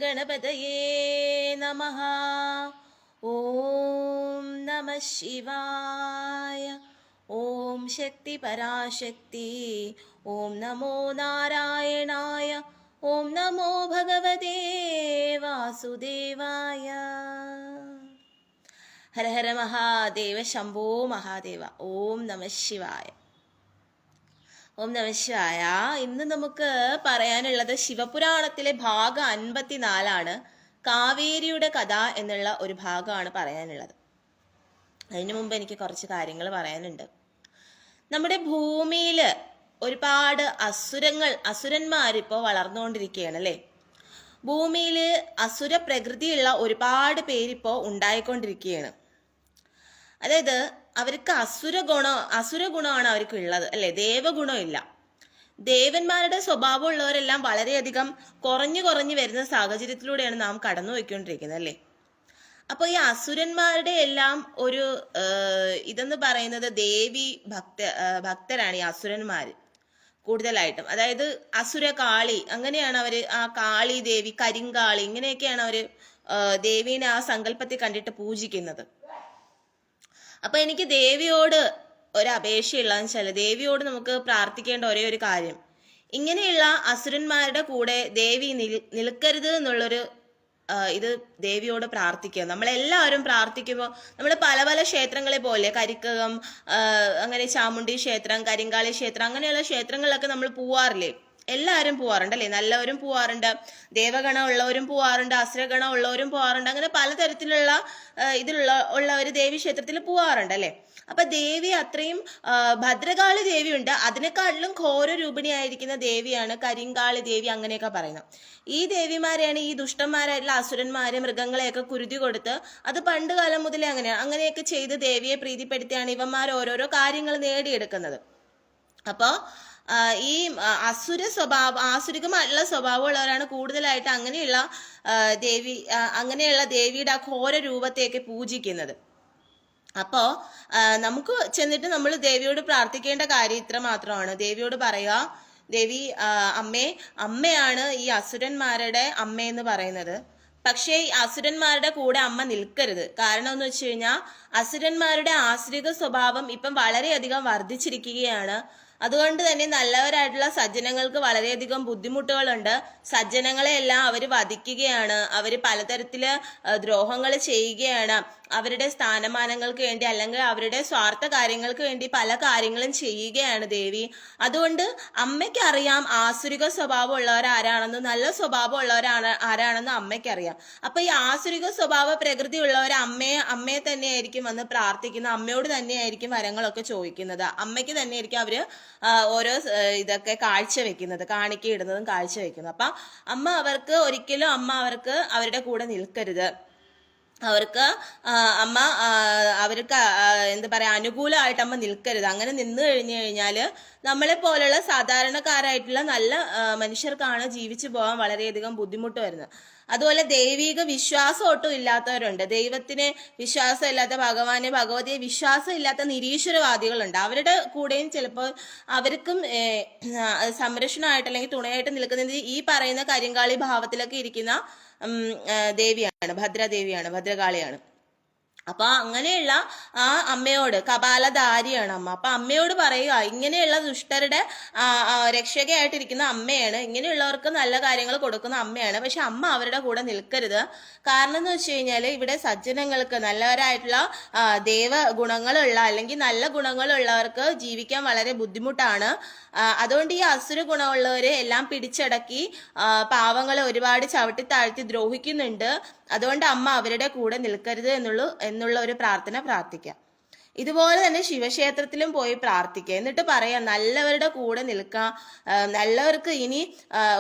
ഗണപതയേ നമഃ. ഓം നമഃ ശിവായ. ഓം ശക്തി പരാശക്തി. ഓം നമോ നാരായണായ. ഓം നമോ ഭഗവതേ വാസുദേവായ. ഹര ഹര മഹാദേവ ശംഭോ മഹാദേവ. ഓം നമഃ ശിവായ. ഓം നമഃ ശിവായ. ഇന്ന് നമുക്ക് പറയാനുള്ളത് ശിവപുരാണത്തിലെ ഭാഗം 54 കാവേരിയുടെ കഥ എന്നുള്ള ഒരു ഭാഗമാണ് പറയാനുള്ളത്. അതിനു മുമ്പ് എനിക്ക് കുറച്ച് കാര്യങ്ങൾ പറയാനുണ്ട്. നമ്മുടെ ഭൂമിയിൽ ഒരുപാട് അസുരന്മാരിപ്പോൾ വളർന്നുകൊണ്ടിരിക്കുകയാണ് അല്ലേ. ഭൂമിയിൽ അസുര പ്രകൃതിയുള്ള ഒരുപാട് പേരിപ്പോൾ ഉണ്ടായിക്കൊണ്ടിരിക്കുകയാണ്. അതായത് അവർക്ക് അസുര ഗുണമാണ് അവർക്ക് ഉള്ളത് അല്ലെ, ദേവഗുണം ഇല്ല. ദേവന്മാരുടെ സ്വഭാവം ഉള്ളവരെല്ലാം വളരെയധികം കുറഞ്ഞു വരുന്ന സാഹചര്യത്തിലൂടെയാണ് നാം കടന്നു പോയിക്കൊണ്ടിരിക്കുന്നത് അല്ലേ. അപ്പൊ ഈ അസുരന്മാരുടെ എല്ലാം ഒരു ഇതെന്ന് പറയുന്നത് ദേവി ഭക്തരാണ് ഈ അസുരന്മാര് കൂടുതലായിട്ടും. അതായത് അസുര കാളി അങ്ങനെയാണ് അവര്, ആ കാളി ദേവി, കരിങ്കാളി, ഇങ്ങനെയൊക്കെയാണ് അവര് ദേവീനെ ആ സങ്കല്പത്തിൽ കണ്ടിട്ട് പൂജിക്കുന്നത്. അപ്പൊ എനിക്ക് ദേവിയോട് ഒരു അപേക്ഷയുള്ളതെന്ന് വെച്ചാൽ, ദേവിയോട് നമുക്ക് പ്രാർത്ഥിക്കേണ്ട ഒരേ ഒരു കാര്യം, ഇങ്ങനെയുള്ള അസുരന്മാരുടെ കൂടെ ദേവി നിൽക്കരുത് എന്നുള്ളൊരു ഇത് ദേവിയോട് പ്രാർത്ഥിക്കുക. നമ്മളെല്ലാവരും പ്രാർത്ഥിക്കുമ്പോൾ നമ്മൾ പല പല ക്ഷേത്രങ്ങളെ പോലെ കരിക്കകം, അങ്ങനെ ചാമുണ്ഡി ക്ഷേത്രം, കരിങ്കാളി ക്ഷേത്രം, അങ്ങനെയുള്ള ക്ഷേത്രങ്ങളിലൊക്കെ നമ്മൾ പോവാറില്ലേ? എല്ലാവരും പോവാറുണ്ട് അല്ലേ. നല്ലവരും പോവാറുണ്ട്, ദേവഗണം ഉള്ളവരും പോവാറുണ്ട്, അസുരഗണം ഉള്ളവരും പോവാറുണ്ട്. അങ്ങനെ പലതരത്തിലുള്ള ഉള്ളവർ ദേവി ക്ഷേത്രത്തിൽ പോവാറുണ്ട് അല്ലേ. അപ്പൊ ദേവി അത്രയും ഭദ്രകാളി ദേവിയുണ്ട്, അതിനെക്കാട്ടിലും ഘോര രൂപിണിയായിരിക്കുന്ന ദേവിയാണ് കരിങ്കാളി ദേവി, അങ്ങനെയൊക്കെ പറയുന്നത്. ഈ ദേവിമാരെയാണ് ഈ ദുഷ്ടന്മാരായിട്ടുള്ള അസുരന്മാരെ, മൃഗങ്ങളെയൊക്കെ കുരുതി കൊടുത്ത്, അത് പണ്ട് കാലം മുതലേ അങ്ങനെയൊക്കെ ചെയ്ത് ദേവിയെ പ്രീതിപ്പെടുത്തിയാണ് ഇവന്മാർ ഓരോരോ കാര്യങ്ങൾ നേടിയെടുക്കുന്നത്. അപ്പോൾ ഈ ആസുരികമായിട്ടുള്ള സ്വഭാവമുള്ളവരാണ് കൂടുതലായിട്ട് അങ്ങനെയുള്ള ദേവിയുടെ ആ ഘോര രൂപത്തെയൊക്കെ പൂജിക്കുന്നത്. അപ്പോ നമുക്ക് ചെന്നിട്ട് നമ്മൾ ദേവിയോട് പ്രാർത്ഥിക്കേണ്ട കാര്യം ഇത്ര മാത്രമാണ്. ദേവിയോട് പറയുക, ദേവി അമ്മയാണ് ഈ അസുരന്മാരുടെ അമ്മയെന്ന് പറയുന്നത്. പക്ഷേ ഈ അസുരന്മാരുടെ കൂടെ അമ്മ നിൽക്കരുത്. കാരണം എന്ന് വെച്ച് കഴിഞ്ഞാൽ അസുരന്മാരുടെ ആസുരിക സ്വഭാവം ഇപ്പം വളരെയധികം വർദ്ധിച്ചിരിക്കുകയാണ്. അതുകൊണ്ട് തന്നെ നല്ലവരായിട്ടുള്ള സജ്ജനങ്ങൾക്ക് വളരെയധികം ബുദ്ധിമുട്ടുകളുണ്ട്. സജ്ജനങ്ങളെ എല്ലാം അവർ വധിക്കുകയാണ്, അവർ പലതരത്തില് ദ്രോഹങ്ങൾ ചെയ്യുകയാണ്. അവരുടെ സ്ഥാനമാനങ്ങൾക്ക് വേണ്ടി അല്ലെങ്കിൽ അവരുടെ സ്വാർത്ഥ കാര്യങ്ങൾക്ക് വേണ്ടി പല കാര്യങ്ങളും ചെയ്യുകയാണ് ദേവി. അതുകൊണ്ട് അമ്മയ്ക്ക് അറിയാം ആസുരിക സ്വഭാവം ഉള്ളവർ ആരാണെന്ന്, നല്ല സ്വഭാവം ഉള്ളവർ ആരാണെന്ന് അമ്മയ്ക്കറിയാം. അപ്പൊ ഈ ആസുരിക സ്വഭാവ പ്രകൃതി ഉള്ളവർ അമ്മയെ തന്നെയായിരിക്കും വന്ന് പ്രാർത്ഥിക്കുന്നത്, അമ്മയോട് തന്നെയായിരിക്കും വരങ്ങളൊക്കെ ചോദിക്കുന്നത്, അമ്മയ്ക്ക് തന്നെയായിരിക്കും അവര് ഓരോ ഇതൊക്കെ കാണിക്കയിടുന്നതും കാഴ്ചവെക്കുന്നത്. അപ്പൊ അമ്മ അവർക്ക് അവരുടെ കൂടെ നിൽക്കരുത്. അവർക്ക് എന്താ പറയാ, അനുകൂലമായിട്ട് അമ്മ നിൽക്കരുത്. അങ്ങനെ നിന്ന് കഴിഞ്ഞു കഴിഞ്ഞാല് നമ്മളെ പോലുള്ള സാധാരണക്കാരായിട്ടുള്ള നല്ല മനുഷ്യർക്കാണ് ജീവിച്ചു പോകാൻ വളരെയധികം ബുദ്ധിമുട്ട് വരുന്നത്. അതുപോലെ ദൈവിക വിശ്വാസം ഒട്ടും ഇല്ലാത്തവരുണ്ട്, ദൈവത്തിനെ വിശ്വാസം ഇല്ലാത്ത, ഭഗവതിയെ വിശ്വാസം ഇല്ലാത്ത നിരീശ്വരവാദികളുണ്ട്. അവരുടെ കൂടെയും ചിലപ്പോൾ അവർക്കും സംരക്ഷണമായിട്ട് അല്ലെങ്കിൽ തുണയായിട്ട് നിൽക്കുന്നത് ഈ പറയുന്ന കരിങ്കാളി ഭാവത്തിലൊക്കെ ഇരിക്കുന്ന ദേവിയാണ്, ഭദ്രകാളിയാണ്. അപ്പൊ അങ്ങനെയുള്ള ആ അമ്മയോട്, കപാലധാരിയാണ് അമ്മ. അപ്പൊ അമ്മയോട് പറയുക, ഇങ്ങനെയുള്ള ദുഷ്ടരുടെ രക്ഷകയായിട്ടിരിക്കുന്ന അമ്മയാണ്, ഇങ്ങനെയുള്ളവർക്ക് നല്ല കാര്യങ്ങൾ കൊടുക്കുന്ന അമ്മയാണ്. പക്ഷെ അമ്മ അവരുടെ കൂടെ നിൽക്കരുത്. കാരണം എന്ന് വെച്ച് കഴിഞ്ഞാൽ ഇവിടെ സജ്ജനങ്ങൾക്ക്, നല്ലവരായിട്ടുള്ള ദേവഗുണങ്ങളുള്ള അല്ലെങ്കിൽ നല്ല ഗുണങ്ങളുള്ളവർക്ക് ജീവിക്കാൻ വളരെ ബുദ്ധിമുട്ടാണ്. അതുകൊണ്ട് ഈ അസുര ഗുണമുള്ളവരെ എല്ലാം പിടിച്ചടക്കി പാവങ്ങളെ ഒരുപാട് ചവിട്ടി താഴ്ത്തി ദ്രോഹിക്കുന്നുണ്ട്. അതുകൊണ്ട് അമ്മ അവരുടെ കൂടെ നിൽക്കരുത് എന്നുള്ള ഒരു പ്രാർത്ഥിക്കാം. ഇതുപോലെ തന്നെ ശിവക്ഷേത്രത്തിലും പോയി പ്രാർത്ഥിക്കുക. എന്നിട്ട് പറയാം, നല്ലവരുടെ കൂടെ നിൽക്കുക, നല്ലവർക്ക് ഇനി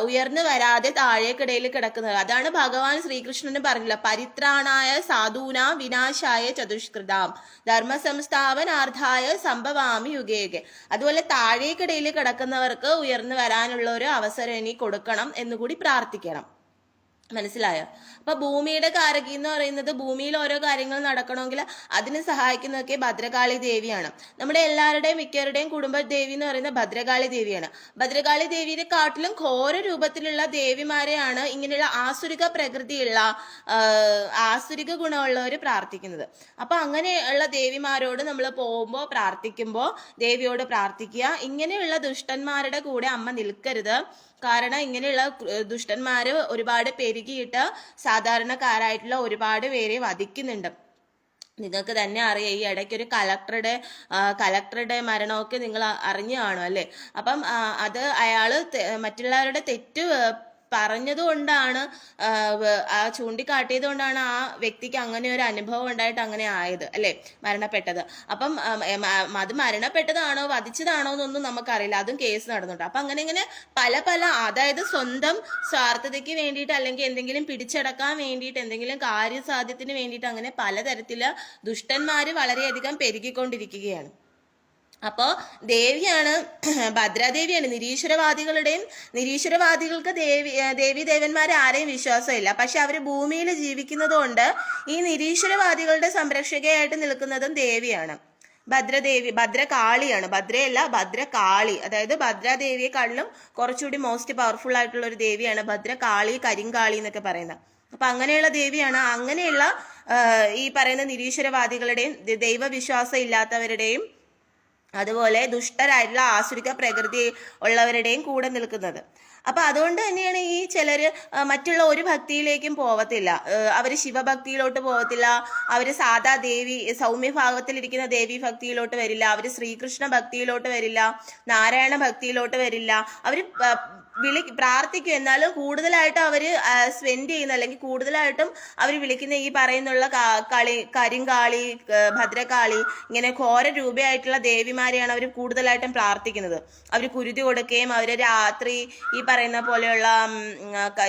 ഉയർന്നു വരാതെ താഴേക്കിടയിൽ കിടക്കുന്നത്. അതാണ് ഭഗവാൻ ശ്രീകൃഷ്ണന് പറഞ്ഞില്ല, പരിത്രാണായ സാധൂനാം വിനാശായ ചതുഷ്കൃതാം ധർമ്മ സംസ്ഥാപനാർത്ഥായ സംഭവാമി യുഗേയുഗേ. അതുപോലെ താഴേക്കിടയിൽ കിടക്കുന്നവർക്ക് ഉയർന്നു വരാനുള്ള ഒരു അവസരം ഇനി കൊടുക്കണം എന്നുകൂടി പ്രാർത്ഥിക്കണം. മനസ്സിലായോ? അപ്പൊ ഭൂമിയുടെ കാരകി എന്ന് പറയുന്നത് ഭൂമിയിൽ ഓരോ കാര്യങ്ങൾ നടക്കണമെങ്കിൽ അതിന് സഹായിക്കുന്നതൊക്കെ ഭദ്രകാളി ദേവിയാണ്. നമ്മുടെ എല്ലാവരുടെയും മിക്കവരുടെയും കുടുംബ ദേവി എന്ന് പറയുന്നത് ഭദ്രകാളി ദേവിയാണ്. ഭദ്രകാളി ദേവിയെ കാട്ടിലും ഘോര രൂപത്തിലുള്ള ദേവിമാരെയാണ് ഇങ്ങനെയുള്ള ആസുരിക പ്രകൃതിയുള്ള ആസുരിക ഗുണമുള്ളവർ പ്രാർത്ഥിക്കുന്നത്. അപ്പൊ അങ്ങനെയുള്ള ദേവിമാരോട് നമ്മൾ പോകുമ്പോൾ പ്രാർത്ഥിക്കുമ്പോൾ ദേവിയോട് പ്രാർത്ഥിക്കുക, ഇങ്ങനെയുള്ള ദുഷ്ടന്മാരുടെ കൂടെ അമ്മ നിൽക്കരുത്. കാരണം ഇങ്ങനെയുള്ള ദുഷ്ടന്മാര് ഒരുപാട് പെരുകിയിട്ട് സാധാരണക്കാരായിട്ടുള്ള ഒരുപാട് പേരെ വധിക്കുന്നുണ്ട്. നിങ്ങൾക്ക് തന്നെ അറിയാം, ഈ ഇടയ്ക്ക് ഒരു കലക്ടറുടെ മരണമൊക്കെ നിങ്ങൾ അറിഞ്ഞു കാണും അല്ലേ? അപ്പം അത് അയാള് മറ്റുള്ളവരുടെ തെറ്റ് പറഞ്ഞതുകൊണ്ടാണ്, ചൂണ്ടിക്കാട്ടിയത് കൊണ്ടാണ് ആ വ്യക്തിക്ക് അങ്ങനെ ഒരു അനുഭവം ഉണ്ടായിട്ട് അങ്ങനെ ആയത് അല്ലെ, മരണപ്പെട്ടത്. അപ്പം അത് മരണപ്പെട്ടതാണോ വധിച്ചതാണോ എന്നൊന്നും നമുക്കറിയില്ല, അതും കേസ് നടന്നുണ്ട്. അപ്പൊ അങ്ങനെ പല അതായത് സ്വന്തം സ്വാർത്ഥതയ്ക്ക് വേണ്ടിയിട്ട് അല്ലെങ്കിൽ എന്തെങ്കിലും പിടിച്ചടക്കാൻ വേണ്ടിയിട്ട് എന്തെങ്കിലും കാര്യസാധ്യത്തിന് വേണ്ടിയിട്ട് അങ്ങനെ പലതരത്തില് ദുഷ്ടന്മാര് വളരെയധികം പെരുകിക്കൊണ്ടിരിക്കുകയാണ്. അപ്പോ ദേവിയാണ്, ഭദ്രാദേവിയാണ്. നിരീശ്വരവാദികൾക്ക് ദേവി ദേവന്മാരെ ആരെയും വിശ്വാസമില്ല. പക്ഷെ അവര് ഭൂമിയിൽ ജീവിക്കുന്നത് കൊണ്ട് ഈ നിരീശ്വരവാദികളുടെ സംരക്ഷകയായിട്ട് നിൽക്കുന്നതും ദേവിയാണ്. ഭദ്രകാളിയാണ്, ഭദ്രയല്ല ഭദ്രകാളി. അതായത് ഭദ്രാദേവിയെക്കാളിലും കുറച്ചുകൂടി മോസ്റ്റ് പവർഫുൾ ആയിട്ടുള്ള ഒരു ദേവിയാണ് ഭദ്രകാളി, കരിങ്കാളി എന്നൊക്കെ പറയുന്നത്. അപ്പൊ അങ്ങനെയുള്ള ദേവിയാണ്. അങ്ങനെയുള്ള ഈ പറയുന്ന നിരീശ്വരവാദികളുടെയും ദൈവവിശ്വാസം ഇല്ലാത്തവരുടെയും അതുപോലെ ദുഷ്ടരായിട്ടുള്ള ആസുരിക പ്രകൃതി ഉള്ളവരുടെയും കൂടെ നിൽക്കുന്നത്. അപ്പൊ അതുകൊണ്ട് തന്നെയാണ് ഈ ചിലര് മറ്റുള്ള ഒരു ഭക്തിയിലേക്കും പോവത്തില്ല. അവര് ശിവഭക്തിയിലോട്ട് പോകത്തില്ല, അവര് സാധാ സൗമ്യഭാവത്തിലിരിക്കുന്ന ദേവി ഭക്തിയിലോട്ട് വരില്ല, അവര് ശ്രീകൃഷ്ണ ഭക്തിയിലോട്ട് വരില്ല, നാരായണ ഭക്തിയിലോട്ട് വരില്ല. അവര് പ്രാർത്ഥിക്കും, എന്നാലും കൂടുതലായിട്ട് അവര് സ്പെൻഡ് ചെയ്യുന്ന അല്ലെങ്കിൽ കൂടുതലായിട്ടും അവർ വിളിക്കുന്ന ഈ പറയുന്നുള്ള കരിങ്കാളി, ഭദ്രകാളി, ഇങ്ങനെ ഘോര രൂപയായിട്ടുള്ള ദേവിമാരെയാണ് അവർ കൂടുതലായിട്ടും പ്രാർത്ഥിക്കുന്നത്. അവർ കുരുതി കൊടുക്കുകയും അവര് രാത്രി ഈ പറയുന്ന പോലെയുള്ള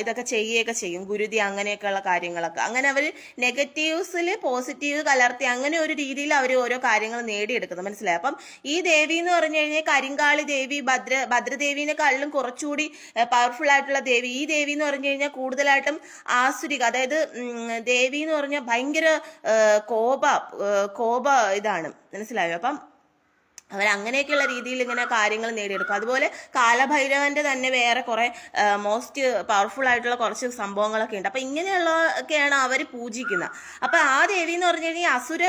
ഇതൊക്കെ ചെയ്യുകയൊക്കെ ചെയ്യും, ഗുരുതി അങ്ങനെയൊക്കെയുള്ള കാര്യങ്ങളൊക്കെ. അങ്ങനെ അവർ നെഗറ്റീവ്സിൽ പോസിറ്റീവ് കലർത്തി അങ്ങനെ ഒരു രീതിയിൽ അവർ ഓരോ കാര്യങ്ങൾ നേടിയെടുക്കുന്നത്, മനസ്സിലായി? അപ്പം ഈ ദേവി എന്ന് പറഞ്ഞു കഴിഞ്ഞാൽ കരിങ്കാളി ദേവി ഭദ്രദേവിനെക്കാളിലും കുറച്ചുകൂടി പവർഫുൾ ആയിട്ടുള്ള ദേവി. ഈ ദേവി എന്ന് പറഞ്ഞു കഴിഞ്ഞാൽ കൂടുതലായിട്ടും ആസുരിക, അതായത് ദേവി എന്ന് പറഞ്ഞാൽ ഭയങ്കര കോപ ഇതാണ്, മനസ്സിലായോ? അപ്പം അവരങ്ങനെയൊക്കെയുള്ള രീതിയിൽ ഇങ്ങനെ കാര്യങ്ങൾ നേടിയെടുക്കും. അതുപോലെ കാലഭൈരവന്റെ തന്നെ വേറെ കുറെ മോസ്റ്റ് പവർഫുൾ ആയിട്ടുള്ള കുറച്ച് സംഭവങ്ങളൊക്കെ ഉണ്ട്. അപ്പൊ ഇങ്ങനെയുള്ളതൊക്കെയാണ് അവർ പൂജിക്കുന്നത്. അപ്പൊ ആ ദേവി എന്ന് പറഞ്ഞു കഴിഞ്ഞാൽ അസുര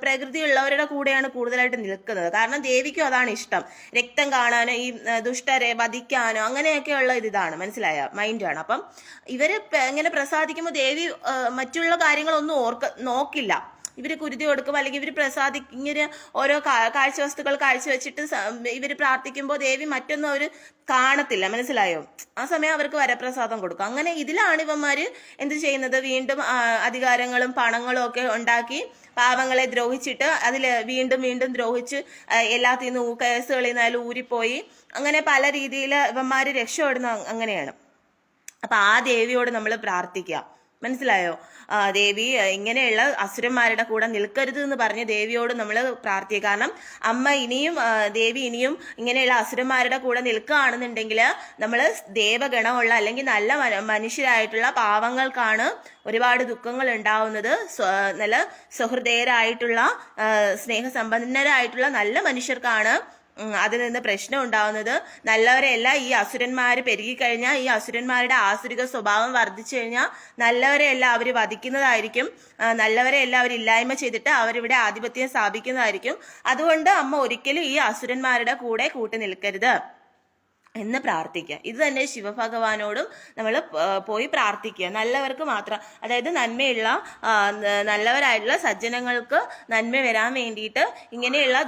പ്രകൃതി ഉള്ളവരുടെ കൂടെയാണ് കൂടുതലായിട്ട് നിൽക്കുന്നത്. കാരണം ദേവിക്കും അതാണ് ഇഷ്ടം, രക്തം കാണാനോ ഈ ദുഷ്ടരെ വധിക്കാനോ അങ്ങനെയൊക്കെയുള്ള ഇതാണ്, മനസ്സിലായ മൈൻഡാണ്. അപ്പം ഇവര് ഇങ്ങനെ പ്രസാദിക്കുമ്പോൾ ദേവി മറ്റുള്ള കാര്യങ്ങളൊന്നും നോക്കില്ല. ഇവര് കുരുതി കൊടുക്കും, അല്ലെങ്കിൽ ഇവര് ഇങ്ങനെ ഓരോ കാഴ്ചവസ്തുക്കൾ കാഴ്ചവെച്ചിട്ട് ഇവര് പ്രാർത്ഥിക്കുമ്പോൾ ദേവി മറ്റൊന്നും അവര് കാണത്തില്ല, മനസ്സിലായോ? ആ സമയം അവർക്ക് വരപ്രസാദം കൊടുക്കും. അങ്ങനെ ഇതിലാണ് ഇവന്മാര് എന്ത് ചെയ്യുന്നത്, വീണ്ടും അധികാരങ്ങളും പണങ്ങളും ഒക്കെ ഉണ്ടാക്കി പാവങ്ങളെ ദ്രോഹിച്ചിട്ട് അതിൽ വീണ്ടും ദ്രോഹിച്ച് എല്ലാത്തിൽ നിന്നും കേസുകളിൽ നിന്നാലും ഊരിപ്പോയി അങ്ങനെ പല രീതിയിൽ ഇവന്മാര് രക്ഷപ്പെടുന്ന അങ്ങനെയാണ്. അപ്പൊ ആ ദേവിയോട് നമ്മൾ പ്രാർത്ഥിക്കുക, മനസ്സിലായോ? ദേവി ഇങ്ങനെയുള്ള അസുരന്മാരുടെ കൂടെ നിൽക്കരുത് എന്ന് പറഞ്ഞ് ദേവിയോട് നമ്മൾ പ്രാർത്ഥിക്കുക. കാരണം ദേവി ഇനിയും ഇങ്ങനെയുള്ള അസുരന്മാരുടെ കൂടെ നിൽക്കുകയാണെന്നുണ്ടെങ്കിൽ നമ്മൾ ദേവഗണമുള്ള അല്ലെങ്കിൽ നല്ല മനുഷ്യരായിട്ടുള്ള പാവങ്ങൾക്കാണ് ഒരുപാട് ദുഃഖങ്ങൾ ഉണ്ടാവുന്നത്. നല്ല സഹൃദയരായിട്ടുള്ള സ്നേഹസമ്പന്നരായിട്ടുള്ള നല്ല മനുഷ്യർക്കാണ് അതിൽ നിന്ന് പ്രശ്നം ഉണ്ടാവുന്നത്. നല്ലവരെല്ലാം ഈ അസുരന്മാര് പെരുകിക്കഴിഞ്ഞാൽ, ഈ അസുരന്മാരുടെ ആസുരിക സ്വഭാവം വർദ്ധിച്ചു കഴിഞ്ഞാൽ നല്ലവരെയെല്ലാം അവർ വധിക്കുന്നതായിരിക്കും, നല്ലവരെയെല്ലാം അവർ ഇല്ലായ്മ ചെയ്തിട്ട് അവരിവിടെ ആധിപത്യം സ്ഥാപിക്കുന്നതായിരിക്കും. അതുകൊണ്ട് അമ്മ ഒരിക്കലും ഈ അസുരന്മാരുടെ കൂടെ കൂട്ടി നിൽക്കരുത് എന്ന് പ്രാർത്ഥിക്കുക. ഇത് തന്നെ ശിവഭഗവാനോടും നമ്മൾ പോയി പ്രാർത്ഥിക്കുക. നല്ലവർക്ക് മാത്രം, അതായത് നല്ലവരായിട്ടുള്ള സജ്ജനങ്ങൾക്ക് നന്മ വരാൻ വേണ്ടിയിട്ട്, ഇങ്ങനെയുള്ള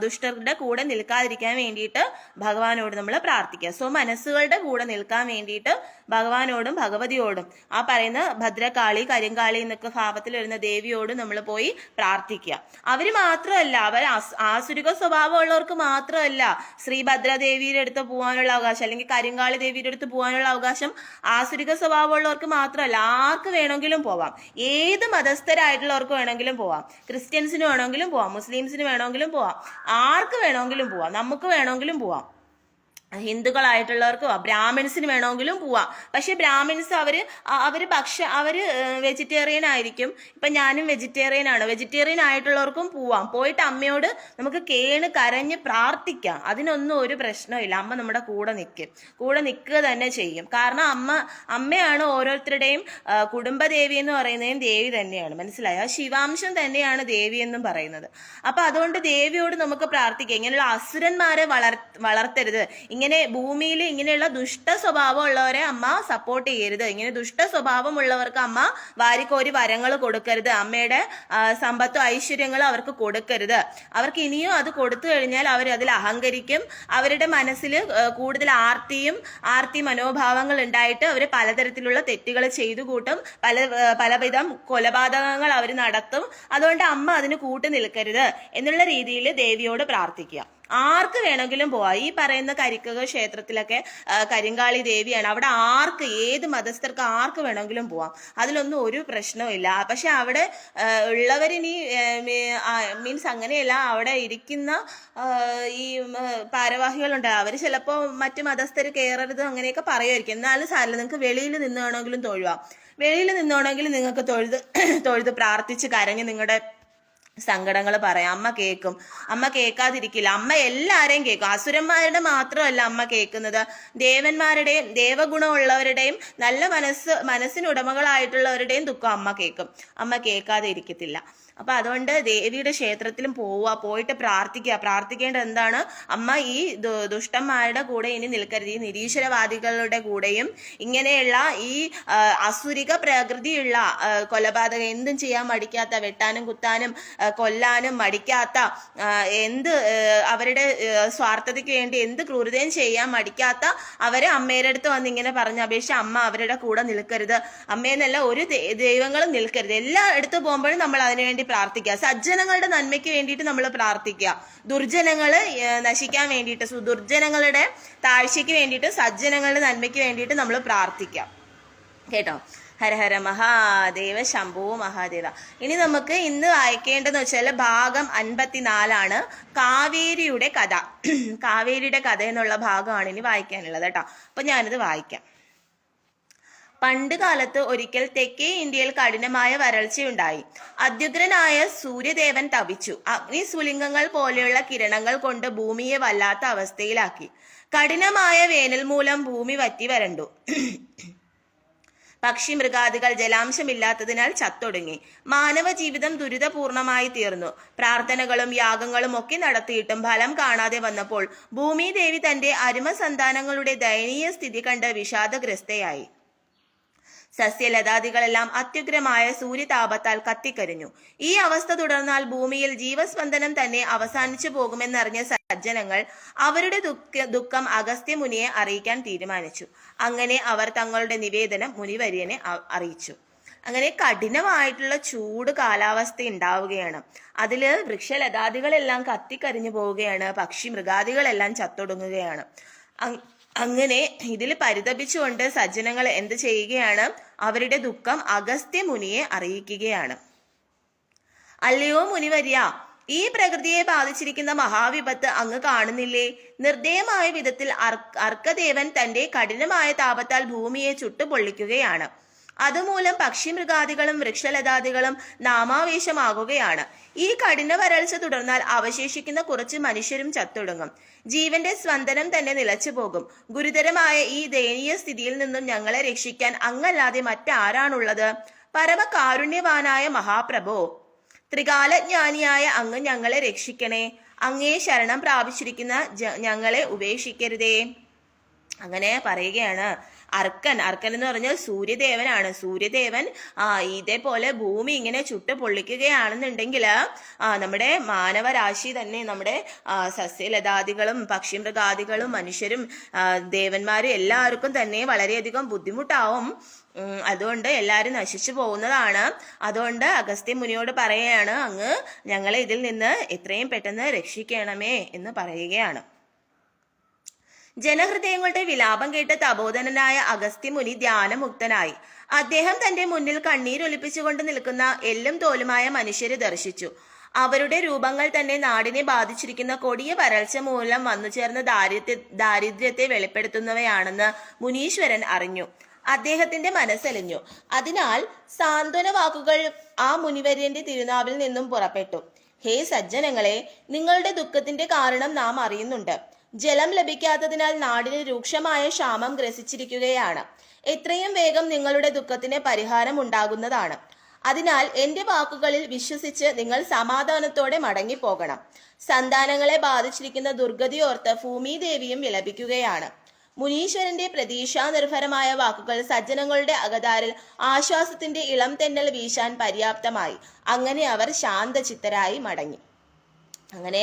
ദുഷ്ടരുടെ കൂടെ നിൽക്കാതിരിക്കാൻ വേണ്ടിയിട്ട് ഭഗവാനോട് നമ്മൾ പ്രാർത്ഥിക്കുക. മനസ്സുകളുടെ കൂടെ നിൽക്കാൻ വേണ്ടിയിട്ട് ഭഗവാനോടും ഭഗവതിയോടും ആ പറയുന്ന ഭദ്രകാളി, കരിങ്കാളി എന്നൊക്കെ ഭാവത്തിൽ വരുന്ന ദേവിയോടും നമ്മൾ പോയി പ്രാർത്ഥിക്കുക. അവര് മാത്രമല്ല, അവർ ആസുരിക സ്വഭാവമുള്ളവർക്ക് മാത്രമല്ല ശ്രീഭദ്രദേവിയുടെ അടുത്ത് പോകാനുള്ള അവകാശം, അല്ലെങ്കിൽ കരിങ്കാളി ദേവിയുടെ അടുത്ത് പോകാനുള്ള അവകാശം ആസുരിക സ്വഭാവമുള്ളവർക്ക് മാത്രമല്ല, ആർക്ക് വേണമെങ്കിലും പോവാം. ഏത് മതസ്ഥരായിട്ടുള്ളവർക്ക് വേണമെങ്കിലും പോവാം. ക്രിസ്ത്യൻസിന് വേണമെങ്കിലും പോവാം, മുസ്ലിംസിന് വേണമെങ്കിലും പോവാം, ആർക്ക് വേണമെങ്കിലും പോവാം, നമുക്ക് വേണമെങ്കിലും പോവാം. ഹിന്ദുക്കളായിട്ടുള്ളവർക്ക് പോവാം, ബ്രാഹ്മിൺസിന് വേണമെങ്കിലും പോവാം. പക്ഷെ ബ്രാഹ്മിൺസ് അവര് വെജിറ്റേറിയൻ ആയിരിക്കും. ഇപ്പൊ ഞാനും വെജിറ്റേറിയൻ ആണ്. വെജിറ്റേറിയൻ ആയിട്ടുള്ളവർക്കും പോവാം. പോയിട്ട് അമ്മയോട് നമുക്ക് കരഞ്ഞ് പ്രാർത്ഥിക്കാം. അതിനൊന്നും ഒരു പ്രശ്നമില്ല. അമ്മ നമ്മുടെ കൂടെ നിൽക്കുക തന്നെ ചെയ്യും. കാരണം അമ്മയാണ് ഓരോരുത്തരുടെയും കുടുംബദേവി എന്ന് പറയുന്നതും ദേവി തന്നെയാണ്. മനസ്സിലായോ? ശിവാംശം തന്നെയാണ് ദേവി എന്നും പറയുന്നത്. അപ്പൊ അതുകൊണ്ട് ദേവിയോട് നമുക്ക് പ്രാർത്ഥിക്കാം. ഇങ്ങനെയുള്ള അസുരന്മാരെ വളർത്തരുത്. ഇങ്ങനെ ഭൂമിയിൽ ഇങ്ങനെയുള്ള ദുഷ്ട സ്വഭാവം ഉള്ളവരെ അമ്മ സപ്പോർട്ട് ചെയ്യരുത്. ഇങ്ങനെ ദുഷ്ട സ്വഭാവമുള്ളവർക്ക് അമ്മ വാരിക്കോരി വരങ്ങൾ കൊടുക്കരുത്. അമ്മയുടെ സമ്പത്തും ഐശ്വര്യങ്ങളും അവർക്ക് കൊടുക്കരുത്. അവർക്ക് ഇനിയും അത് കൊടുത്തു കഴിഞ്ഞാൽ അവർ അതിൽ അഹങ്കരിക്കും. അവരുടെ മനസ്സിൽ കൂടുതൽ ആർത്തി മനോഭാവങ്ങൾ ഉണ്ടായിട്ട് അവർ പലതരത്തിലുള്ള തെറ്റുകൾ ചെയ്തു കൂട്ടും. പലവിധം കൊലപാതകങ്ങൾ അവർ നടത്തും. അതുകൊണ്ട് അമ്മ അതിന് കൂട്ടു നിൽക്കരുത് എന്നുള്ള രീതിയിൽ ദേവിയോട് പ്രാർത്ഥിക്കുക. ആർക്ക് വേണമെങ്കിലും പോവാം. ഈ പറയുന്ന കരിക്കക ക്ഷേത്രത്തിലൊക്കെ കരിങ്കാളി ദേവിയാണ്. അവിടെ ഏത് മതസ്ഥർക്ക് ആർക്ക് വേണമെങ്കിലും പോവാം. അതിലൊന്നും ഒരു പ്രശ്നവുമില്ല. പക്ഷെ അവിടെ ഉള്ളവരിനി മീൻസ് അങ്ങനെയല്ല, അവിടെ ഇരിക്കുന്ന ഈ ഭാരവാഹികളുണ്ട്. അവർ ചിലപ്പോൾ മറ്റു മതസ്ഥർ കയറരുത് അങ്ങനെയൊക്കെ പറയുമായിരിക്കും. എന്നാലും സാരമില്ല, നിങ്ങൾക്ക് വെളിയിൽ നിന്ന് വേണമെങ്കിലും തൊഴുവാം. വെളിയിൽ നിന്നോണമെങ്കിലും നിങ്ങൾക്ക് തൊഴുത് പ്രാർത്ഥിച്ച് കരഞ്ഞ് നിങ്ങളുടെ സങ്കടങ്ങൾ പറയാം. അമ്മ കേൾക്കും. അമ്മ കേൾക്കാതിരിക്കില്ല. അമ്മ എല്ലാരെയും കേൾക്കും. അസുരന്മാരുടെ മാത്രമല്ല അമ്മ കേൾക്കുന്നത്, ദേവന്മാരുടെയും ദേവഗുണമുള്ളവരുടെയും നല്ല മനസ്സിനുടമകളായിട്ടുള്ളവരുടെയും ദുഃഖം അമ്മ കേൾക്കും. അമ്മ കേൾക്കാതെ ഇരിക്കത്തില്ല. അപ്പൊ അതുകൊണ്ട് ദേവിയുടെ ക്ഷേത്രത്തിലും പോയിട്ട് പ്രാർത്ഥിക്കേണ്ടത് എന്താണ്? അമ്മ ഈ ദുഷ്ടന്മാരുടെ കൂടെ ഇനി നിൽക്കരുത്. ഈ നിരീശ്വരവാദികളുടെ കൂടെയും ഇങ്ങനെയുള്ള ഈ അസുരിക പ്രകൃതിയുള്ള കൊലപാതകം എന്തും ചെയ്യാൻ മടിക്കാത്ത, വെട്ടാനും കുത്താനും കൊല്ലാനും മടിക്കാത്ത, അവരുടെ സ്വാർത്ഥതയ്ക്ക് വേണ്ടി എന്ത് ക്രൂരതയും ചെയ്യാൻ മടിക്കാത്ത അവരെ അമ്മയുടെ അടുത്ത് വന്ന് ഇങ്ങനെ പറഞ്ഞപേക്ഷിച്ച് അമ്മ അവരുടെ കൂടെ നിൽക്കരുത്. അമ്മയെന്നല്ല ഒരു ദൈവങ്ങളും നിൽക്കരുത്. എല്ലായിടത്തും പോകുമ്പോഴും നമ്മൾ അതിനുവേണ്ടി പ്രാർത്ഥിക്കുക. സജ്ജനങ്ങളുടെ നന്മയ്ക്ക് വേണ്ടിയിട്ട് നമ്മൾ പ്രാർത്ഥിക്കുക. ദുർജനങ്ങള് നശിക്കാൻ വേണ്ടിയിട്ട്, ദുർജനങ്ങളുടെ താഴ്ചയ്ക്ക് വേണ്ടിയിട്ട്, സജ്ജനങ്ങളുടെ നന്മയ്ക്ക് വേണ്ടിയിട്ട് നമ്മൾ പ്രാർത്ഥിക്കാം. കേട്ടോ? ഹരഹര മഹാദേവ ശംഭോ മഹാദേവ. ഇനി നമുക്ക് ഇന്ന് വായിക്കേണ്ടതെന്ന് വെച്ചാൽ ഭാഗം 54 കാവേരിയുടെ കഥ. കാവേരിയുടെ കഥ എന്നുള്ള ഭാഗമാണ് ഇനി വായിക്കാനുള്ളത് കേട്ടോ. അപ്പൊ ഞാനിത് വായിക്കാം. പണ്ട് കാലത്ത് ഒരിക്കൽ തെക്കേ ഇന്ത്യയിൽ കഠിനമായ വരൾച്ചയുണ്ടായി. അത്യുഗ്രനായ സൂര്യദേവൻ തപിച്ചു. അഗ്നിസ്ഫുലിംഗങ്ങൾ പോലെയുള്ള കിരണങ്ങൾ കൊണ്ട് ഭൂമിയെ വല്ലാത്ത അവസ്ഥയിലാക്കി. കഠിനമായ വേനൽ മൂലം ഭൂമി വറ്റി വരണ്ടു. പക്ഷി മൃഗാദികൾ ജലാംശമില്ലാത്തതിനാൽ ചത്തൊടുങ്ങി. മാനവ ജീവിതം ദുരിതപൂർണമായി തീർന്നു. പ്രാർത്ഥനകളും യാഗങ്ങളും ഒക്കെ നടത്തിയിട്ടും ഫലം കാണാതെ വന്നപ്പോൾ ഭൂമിദേവി തന്റെ അരുമ സന്താനങ്ങളുടെ ദയനീയ സ്ഥിതി കണ്ട് വിഷാദഗ്രസ്തയായി. സസ്യലതാദികളെല്ലാം അത്യുഗ്രമായ സൂര്യതാപത്താൽ കത്തിക്കരിഞ്ഞു. ഈ അവസ്ഥ തുടർന്നാൽ ഭൂമിയിൽ ജീവസ്പന്ദനം തന്നെ അവസാനിച്ചു പോകുമെന്നറിഞ്ഞ സജ്ജനങ്ങൾ അവരുടെ ദുഃഖം അഗസ്ത്യ മുനിയെ അറിയിക്കാൻ തീരുമാനിച്ചു. അങ്ങനെ അവർ തങ്ങളുടെ നിവേദനം മുനിവര്യനെ അറിയിച്ചു. അങ്ങനെ കഠിനമായിട്ടുള്ള ചൂട് കാലാവസ്ഥ ഉണ്ടാവുകയാണ്. അതില് വൃക്ഷലതാദികളെല്ലാം കത്തിക്കരിഞ്ഞു പോവുകയാണ്. പക്ഷി മൃഗാദികളെല്ലാം ചത്തൊടുങ്ങുകയാണ്. അങ്ങനെ ഇതിൽ പരിതപിച്ചുകൊണ്ട് സജ്ജനങ്ങൾ എന്ത് ചെയ്യുകയാണ്? അവരുടെ ദുഃഖം അഗസ്ത്യ മുനിയെ അറിയിക്കുകയാണ്. അല്ലയോ മുനിവര്യ, ഈ പ്രകൃതിയെ ബാധിച്ചിരിക്കുന്ന മഹാവിപത്ത് അങ്ങ് കാണുന്നില്ലേ? നിർദ്ദയമായ വിധത്തിൽ അർക്കദേവൻ തന്റെ കഠിനമായ താപത്താൽ ഭൂമിയെ ചുട്ടുപൊള്ളിക്കുകയാണ്. അതുമൂലം പക്ഷിമൃഗാദികളും വൃക്ഷലതാദികളും നാമാവേശമാകുകയാണ്. ഈ കഠിന വരൾച്ച തുടർന്നാൽ അവശേഷിക്കുന്ന കുറച്ച് മനുഷ്യരും ചത്തൊടുങ്ങും. ജീവന്റെ സ്പന്ദനം തന്നെ നിലച്ചു പോകും. ഗുരുതരമായ ഈ ദയനീയ സ്ഥിതിയിൽ നിന്നും ഞങ്ങളെ രക്ഷിക്കാൻ അങ്ങല്ലാതെ മറ്റാരാണുള്ളത്? പരമകാരുണ്യവാനായ മഹാപ്രഭോ, ത്രികാലജ്ഞാനിയായ അങ്ങ് ഞങ്ങളെ രക്ഷിക്കണേ. അങ്ങേ ശരണം പ്രാപിച്ചിരിക്കുന്ന ഞങ്ങളെ ഉപേക്ഷിക്കരുതേ. അങ്ങനെ പറയുകയാണ്. അർക്കൻ എന്ന് പറഞ്ഞാൽ സൂര്യദേവനാണ്. സൂര്യദേവൻ ഇതേപോലെ ഭൂമി ഇങ്ങനെ ചുട്ട് പൊള്ളിക്കുകയാണെന്നുണ്ടെങ്കിൽ നമ്മുടെ മാനവരാശി തന്നെ, നമ്മുടെ സസ്യലതാദികളും പക്ഷിമൃഗാദികളും മനുഷ്യരും ദേവന്മാരും എല്ലാവർക്കും തന്നെ വളരെയധികം ബുദ്ധിമുട്ടാവും. അതുകൊണ്ട് എല്ലാവരും നശിച്ചു പോകുന്നതാണ്. അതുകൊണ്ട് അഗസ്ത്യ മുനിയോട് പറയുകയാണ്, അങ്ങ് ഞങ്ങളെ ഇതിൽ നിന്ന് എത്രയും പെട്ടെന്ന് രക്ഷിക്കണമേ എന്ന് പറയുകയാണ്. ജനഹൃദയങ്ങളുടെ വിലാപം കേട്ട് തപോധനനായ അഗസ്ത്യമുനി ധ്യാനമുക്തനായി. അദ്ദേഹം തന്റെ മുന്നിൽ കണ്ണീരൊലിപ്പിച്ചുകൊണ്ട് നിൽക്കുന്ന എല്ലും തോലുമായ മനുഷ്യരെ ദർശിച്ചു. അവരുടെ രൂപങ്ങൾ തന്നെ നാടിനെ ബാധിച്ചിരിക്കുന്ന കൊടിയ വരൾച്ച മൂലം വന്നു ചേർന്ന ദാരിദ്ര്യത്തെ വെളിപ്പെടുത്തുന്നവയാണെന്ന് മുനീശ്വരൻ അറിഞ്ഞു. അദ്ദേഹത്തിന്റെ മനസ്സലിഞ്ഞു. അതിനാൽ സാന്ത്വന വാക്കുകൾ ആ മുനിവര്യന്റെ തിരുനാവിൽ നിന്നും പുറപ്പെട്ടു. ഹേ സജ്ജനങ്ങളെ, നിങ്ങളുടെ ദുഃഖത്തിന്റെ കാരണം നാം അറിയുന്നുണ്ട്. ജലം ലഭിക്കാത്തതിനാൽ നാടിന് രൂക്ഷമായ ക്ഷാമം ഗ്രസിച്ചിരിക്കുകയാണ്. എത്രയും വേഗം നിങ്ങളുടെ ദുഃഖത്തിന് പരിഹാരം ഉണ്ടാകുന്നതാണ്. അതിനാൽ എന്റെ വാക്കുകളിൽ വിശ്വസിച്ച് നിങ്ങൾ സമാധാനത്തോടെ മടങ്ങിപ്പോകണം. സന്താനങ്ങളെ ബാധിച്ചിരിക്കുന്ന ദുർഗതിയോർത്ത് ഭൂമിദേവിയും വിലപിക്കുകയാണ്. മുനീശ്വരന്റെ പ്രതീക്ഷാനിർഭരമായ വാക്കുകൾ സജ്ജനങ്ങളുടെ അകതാരിൽ ആശ്വാസത്തിന്റെ ഇളം തെന്നൽ വീശാൻ പര്യാപ്തമായി. അങ്ങനെ അവർ ശാന്തചിത്തരായി മടങ്ങി. അങ്ങനെ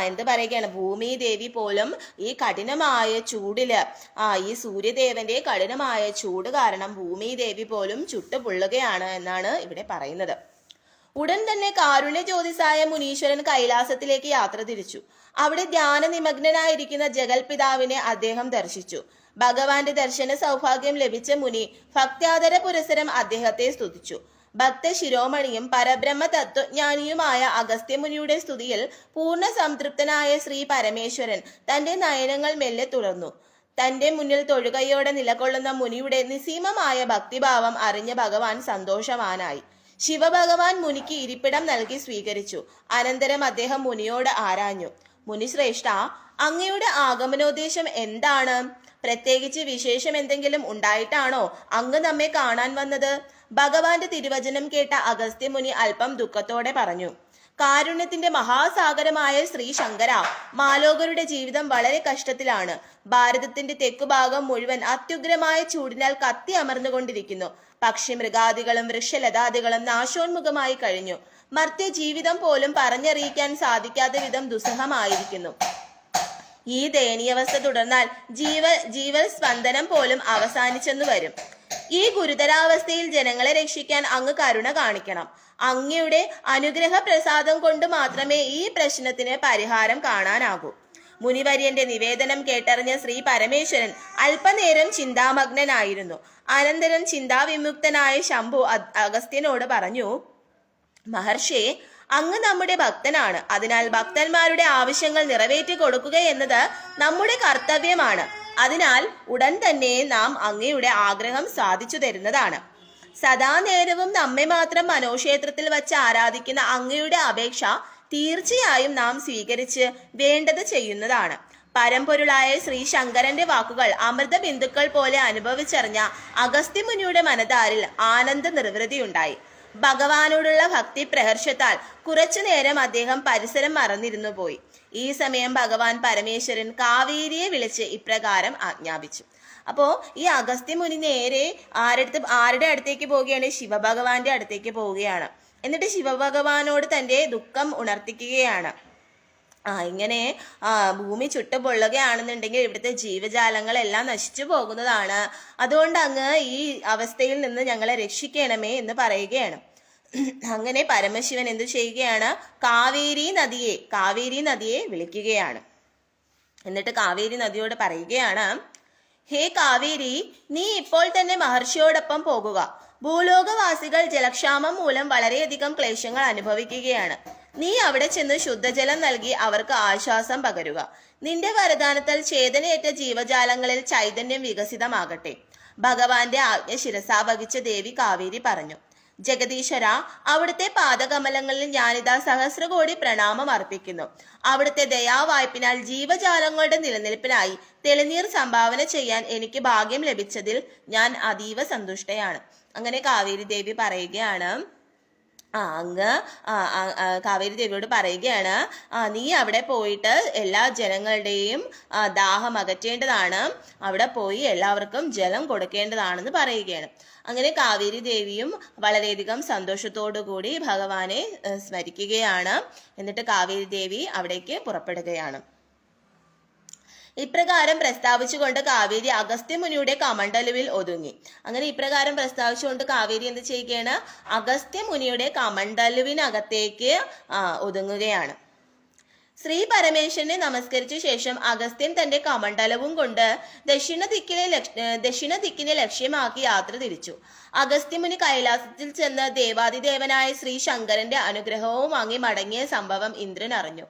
എന്ത് പറയുകയാണ്, ഭൂമിദേവി പോലും ഈ കഠിനമായ ചൂടില് ഈ സൂര്യദേവന്റെ കഠിനമായ ചൂട് കാരണം ഭൂമിദേവി പോലും ചുട്ടുപൊള്ളുകയാണ് എന്നാണ് ഇവിടെ പറയുന്നത്. ഉടൻ തന്നെ കാരുണ്യ ജ്യോതിസായ മുനീശ്വരൻ കൈലാസത്തിലേക്ക് യാത്ര തിരിച്ചു. അവിടെ ധ്യാന നിമഗ്നനായിരിക്കുന്ന ജഗൽപിതാവിനെ അദ്ദേഹം ദർശിച്ചു. ഭഗവാന്റെ ദർശന സൗഭാഗ്യം ലഭിച്ച മുനി ഭക്ത്യാദര പുരസരം അദ്ദേഹത്തെ സ്തുതിച്ചു. ഭക്ത ശിരോമണിയും പരബ്രഹ്മ തത്വജ്ഞാനിയുമായ അഗസ്ത്യമുനിയുടെ സ്തുതിയിൽ പൂർണ്ണ സംതൃപ്തനായ ശ്രീ പരമേശ്വരൻ തന്റെ നയനങ്ങൾ മെല്ലെ തുറന്നു. തന്റെ മുന്നിൽ തൊഴുകയോടെ നിലകൊള്ളുന്ന മുനിയുടെ നിസീമമായ ഭക്തിഭാവം അറിഞ്ഞ ഭഗവാൻ സന്തോഷവാനായി. ശിവഭഗവാൻ മുനിക്ക് ഇരിപ്പിടം നൽകി സ്വീകരിച്ചു. അനന്തരം അദ്ദേഹം മുനിയോട് ആരാഞ്ഞു, മുനിശ്രേഷ്ഠ, അങ്ങയുടെ ആഗമനോദ്ദേശം എന്താണ്? പ്രത്യേകിച്ച് വിശേഷം എന്തെങ്കിലും ഉണ്ടായിട്ടാണോ അങ്ങ് നമ്മെ കാണാൻ വന്നത്? ഭഗവാന്റെ തിരുവചനം കേട്ട അഗസ്ത്യമുനി അല്പം ദുഃഖത്തോടെ പറഞ്ഞു. കാരുണ്യത്തിന്റെ മഹാസാഗരമായ ശ്രീ ശങ്കര, മാലോകരുടെ ജീവിതം വളരെ കഷ്ടത്തിലാണ്. ഭാരതത്തിന്റെ തെക്കുഭാഗം മുഴുവൻ അത്യുഗ്രമായ ചൂടിനാൽ കത്തി അമർന്നുകൊണ്ടിരിക്കുന്നു. പക്ഷി മൃഗാദികളും വൃക്ഷലതാദികളും നാശോന്മുഖമായി കഴിഞ്ഞു. മർത്യ ജീവിതം പോലും പറഞ്ഞറിയിക്കാൻ സാധിക്കാത്ത വിധം ദുസ്സഹമായിരിക്കുന്നു. ഈ ദയനീയാവസ്ഥ തുടർന്നാൽ ജീവൽ സ്പന്ദനം പോലും അവസാനിച്ചെന്നു വരും. ഈ ഗുരുതരാവസ്ഥയിൽ ജനങ്ങളെ രക്ഷിക്കാൻ അങ്ങ് കരുണ കാണിക്കണം. അങ്ങയുടെ അനുഗ്രഹ പ്രസാദം കൊണ്ട് മാത്രമേ ഈ പ്രശ്നത്തിന് പരിഹാരം കാണാനാകൂ. മുനിവര്യന്റെ നിവേദനം കേട്ടറിഞ്ഞ ശ്രീ പരമേശ്വരൻ അല്പനേരം ചിന്താമഗ്നനായിരുന്നു. അനന്തരം ചിന്താവിമുക്തനായ ശംഭു അഗസ്ത്യനോട് പറഞ്ഞു, മഹർഷി, അങ്ങ് നമ്മുടെ ഭക്തനാണ്. അതിനാൽ ഭക്തന്മാരുടെ ആവശ്യങ്ങൾ നിറവേറ്റി കൊടുക്കുക എന്നത് നമ്മുടെ കർത്തവ്യമാണ്. അതിനാൽ ഉടൻ തന്നെ നാം അങ്ങയുടെ ആഗ്രഹം സാധിച്ചു തരുന്നതാണ്. സദാ നേരവും നമ്മെ മാത്രം മനോക്ഷേത്രത്തിൽ വച്ച് ആരാധിക്കുന്ന അങ്ങയുടെ അപേക്ഷ തീർച്ചയായും നാം സ്വീകരിച്ച് വേണ്ടത് ചെയ്യുന്നതാണ്. പരമ്പൊരുളായ ശ്രീ ശങ്കരന്റെ വാക്കുകൾ അമൃത ബിന്ദുക്കൾ പോലെ അനുഭവിച്ചറിഞ്ഞ അഗസ്ത്യമുനിയുടെ മനതാരിൽ ആനന്ദ നിർവൃതിയുണ്ടായി. ഭഗവാനോടുള്ള ഭക്തി പ്രഹർഷത്താൽ കുറച്ചു നേരം അദ്ദേഹം പരിസരം മറന്നിരുന്നു പോയി. ഈ സമയം ഭഗവാൻ പരമേശ്വരൻ കാവേരിയെ വിളിച്ച് ഇപ്രകാരം ആജ്ഞാപിച്ചു. അപ്പോ ഈ അഗസ്ത്യമുനി നേരെ ആരുടെ അടുത്തേക്ക് പോവുകയാണ്? ശിവഭഗവാന്റെ അടുത്തേക്ക് പോവുകയാണ്. എന്നിട്ട് ശിവഭഗവാനോട് തന്റെ ദുഃഖം ഉണർത്തിക്കുകയാണ്. ഇങ്ങനെ ഭൂമി ചുട്ടുപൊള്ളുകയാണെന്നുണ്ടെങ്കിൽ ഇവിടുത്തെ ജീവജാലങ്ങളെല്ലാം നശിച്ചു പോകുന്നതാണ്. അതുകൊണ്ട് അങ്ങ് ഈ അവസ്ഥയിൽ നിന്ന് ഞങ്ങളെ രക്ഷിക്കണമേ എന്ന് പറയുകയാണ്. അങ്ങനെ പരമശിവൻ എന്തു ചെയ്യുകയാണ്? കാവേരി നദിയെ വിളിക്കുകയാണ്. എന്നിട്ട് കാവേരി നദിയോട് പറയുകയാണ്, ഹേ കാവേരി, നീ ഇപ്പോൾ തന്നെ മഹർഷിയോടൊപ്പം പോകുക. ഭൂലോകവാസികൾ ജലക്ഷാമം മൂലം വളരെയധികം ക്ലേശങ്ങൾ അനുഭവിക്കുകയാണ്. നീ അവിടെ ചെന്ന് ശുദ്ധജലം നൽകി അവർക്ക് ആശ്വാസം പകരുക. നിന്റെ വരദാനത്താൽ ചേതനയേറ്റ ജീവജാലങ്ങളിൽ ചൈതന്യം വികസിതമാകട്ടെ. ഭഗവാന്റെ ആജ്ഞ ശിരസാവഹിച്ച ദേവി കാവേരി പറഞ്ഞു, ജഗദീശ്വര, അവിടുത്തെ പാദകമലങ്ങളിൽ ഞാനിതാ സഹസ്രകോടി പ്രണാമം അർപ്പിക്കുന്നു. അവിടുത്തെ ദയാവായ്പിനാൽ ജീവജാലങ്ങളുടെ നിലനിൽപ്പിനായി തെളിനീർ സംഭാവന ചെയ്യാൻ എനിക്ക് ഭാഗ്യം ലഭിച്ചതിൽ ഞാൻ അതീവ സന്തുഷ്ടയാണ്. അങ്ങനെ കാവേരി ദേവി പറയുകയാണ്, കാവേരി ദേവിയോട് പറയുകയാണ്, നീ അവിടെ പോയിട്ട് എല്ലാ ജനങ്ങളുടെയും ദാഹം അകറ്റേണ്ടതാണ്. അവിടെ പോയി എല്ലാവർക്കും ജലം കൊടുക്കേണ്ടതാണെന്ന് പറയുകയാണ്. അങ്ങനെ കാവേരി ദേവിയും വളരെയധികം സന്തോഷത്തോടു കൂടി ഭഗവാനെ സ്മരിക്കുകയാണ്. എന്നിട്ട് കാവേരി ദേവി അവിടേക്ക് പുറപ്പെടുകയാണ്. ഇപ്രകാരം പ്രസ്താവിച്ചുകൊണ്ട് കാവേരി അഗസ്ത്യമുനിയുടെ കമണ്ഡലുവിൽ ഒതുങ്ങി. അങ്ങനെ ഇപ്രകാരം പ്രസ്താവിച്ചുകൊണ്ട് കാവേരി എന്ത് ചെയ്യുകയാണ്? അഗസ്ത്യമുനിയുടെ കമണ്ഡലുവിനകത്തേക്ക് ഒതുങ്ങുകയാണ്. ശ്രീ പരമേശ്വരനെ നമസ്കരിച്ച ശേഷം അഗസ്ത്യൻ തന്റെ കമണ്ഡലവും കൊണ്ട് ദക്ഷിണ ദിക്കിനെ ലക്ഷ്യമാക്കി യാത്ര തിരിച്ചു. അഗസ്ത്യമുനി കൈലാസത്തിൽ ചെന്ന് ദേവാദിദേവനായ ശ്രീ ശങ്കരന്റെ അനുഗ്രഹവും വാങ്ങി മടങ്ങിയ സംഭവം ഇന്ദ്രൻ അറിഞ്ഞു.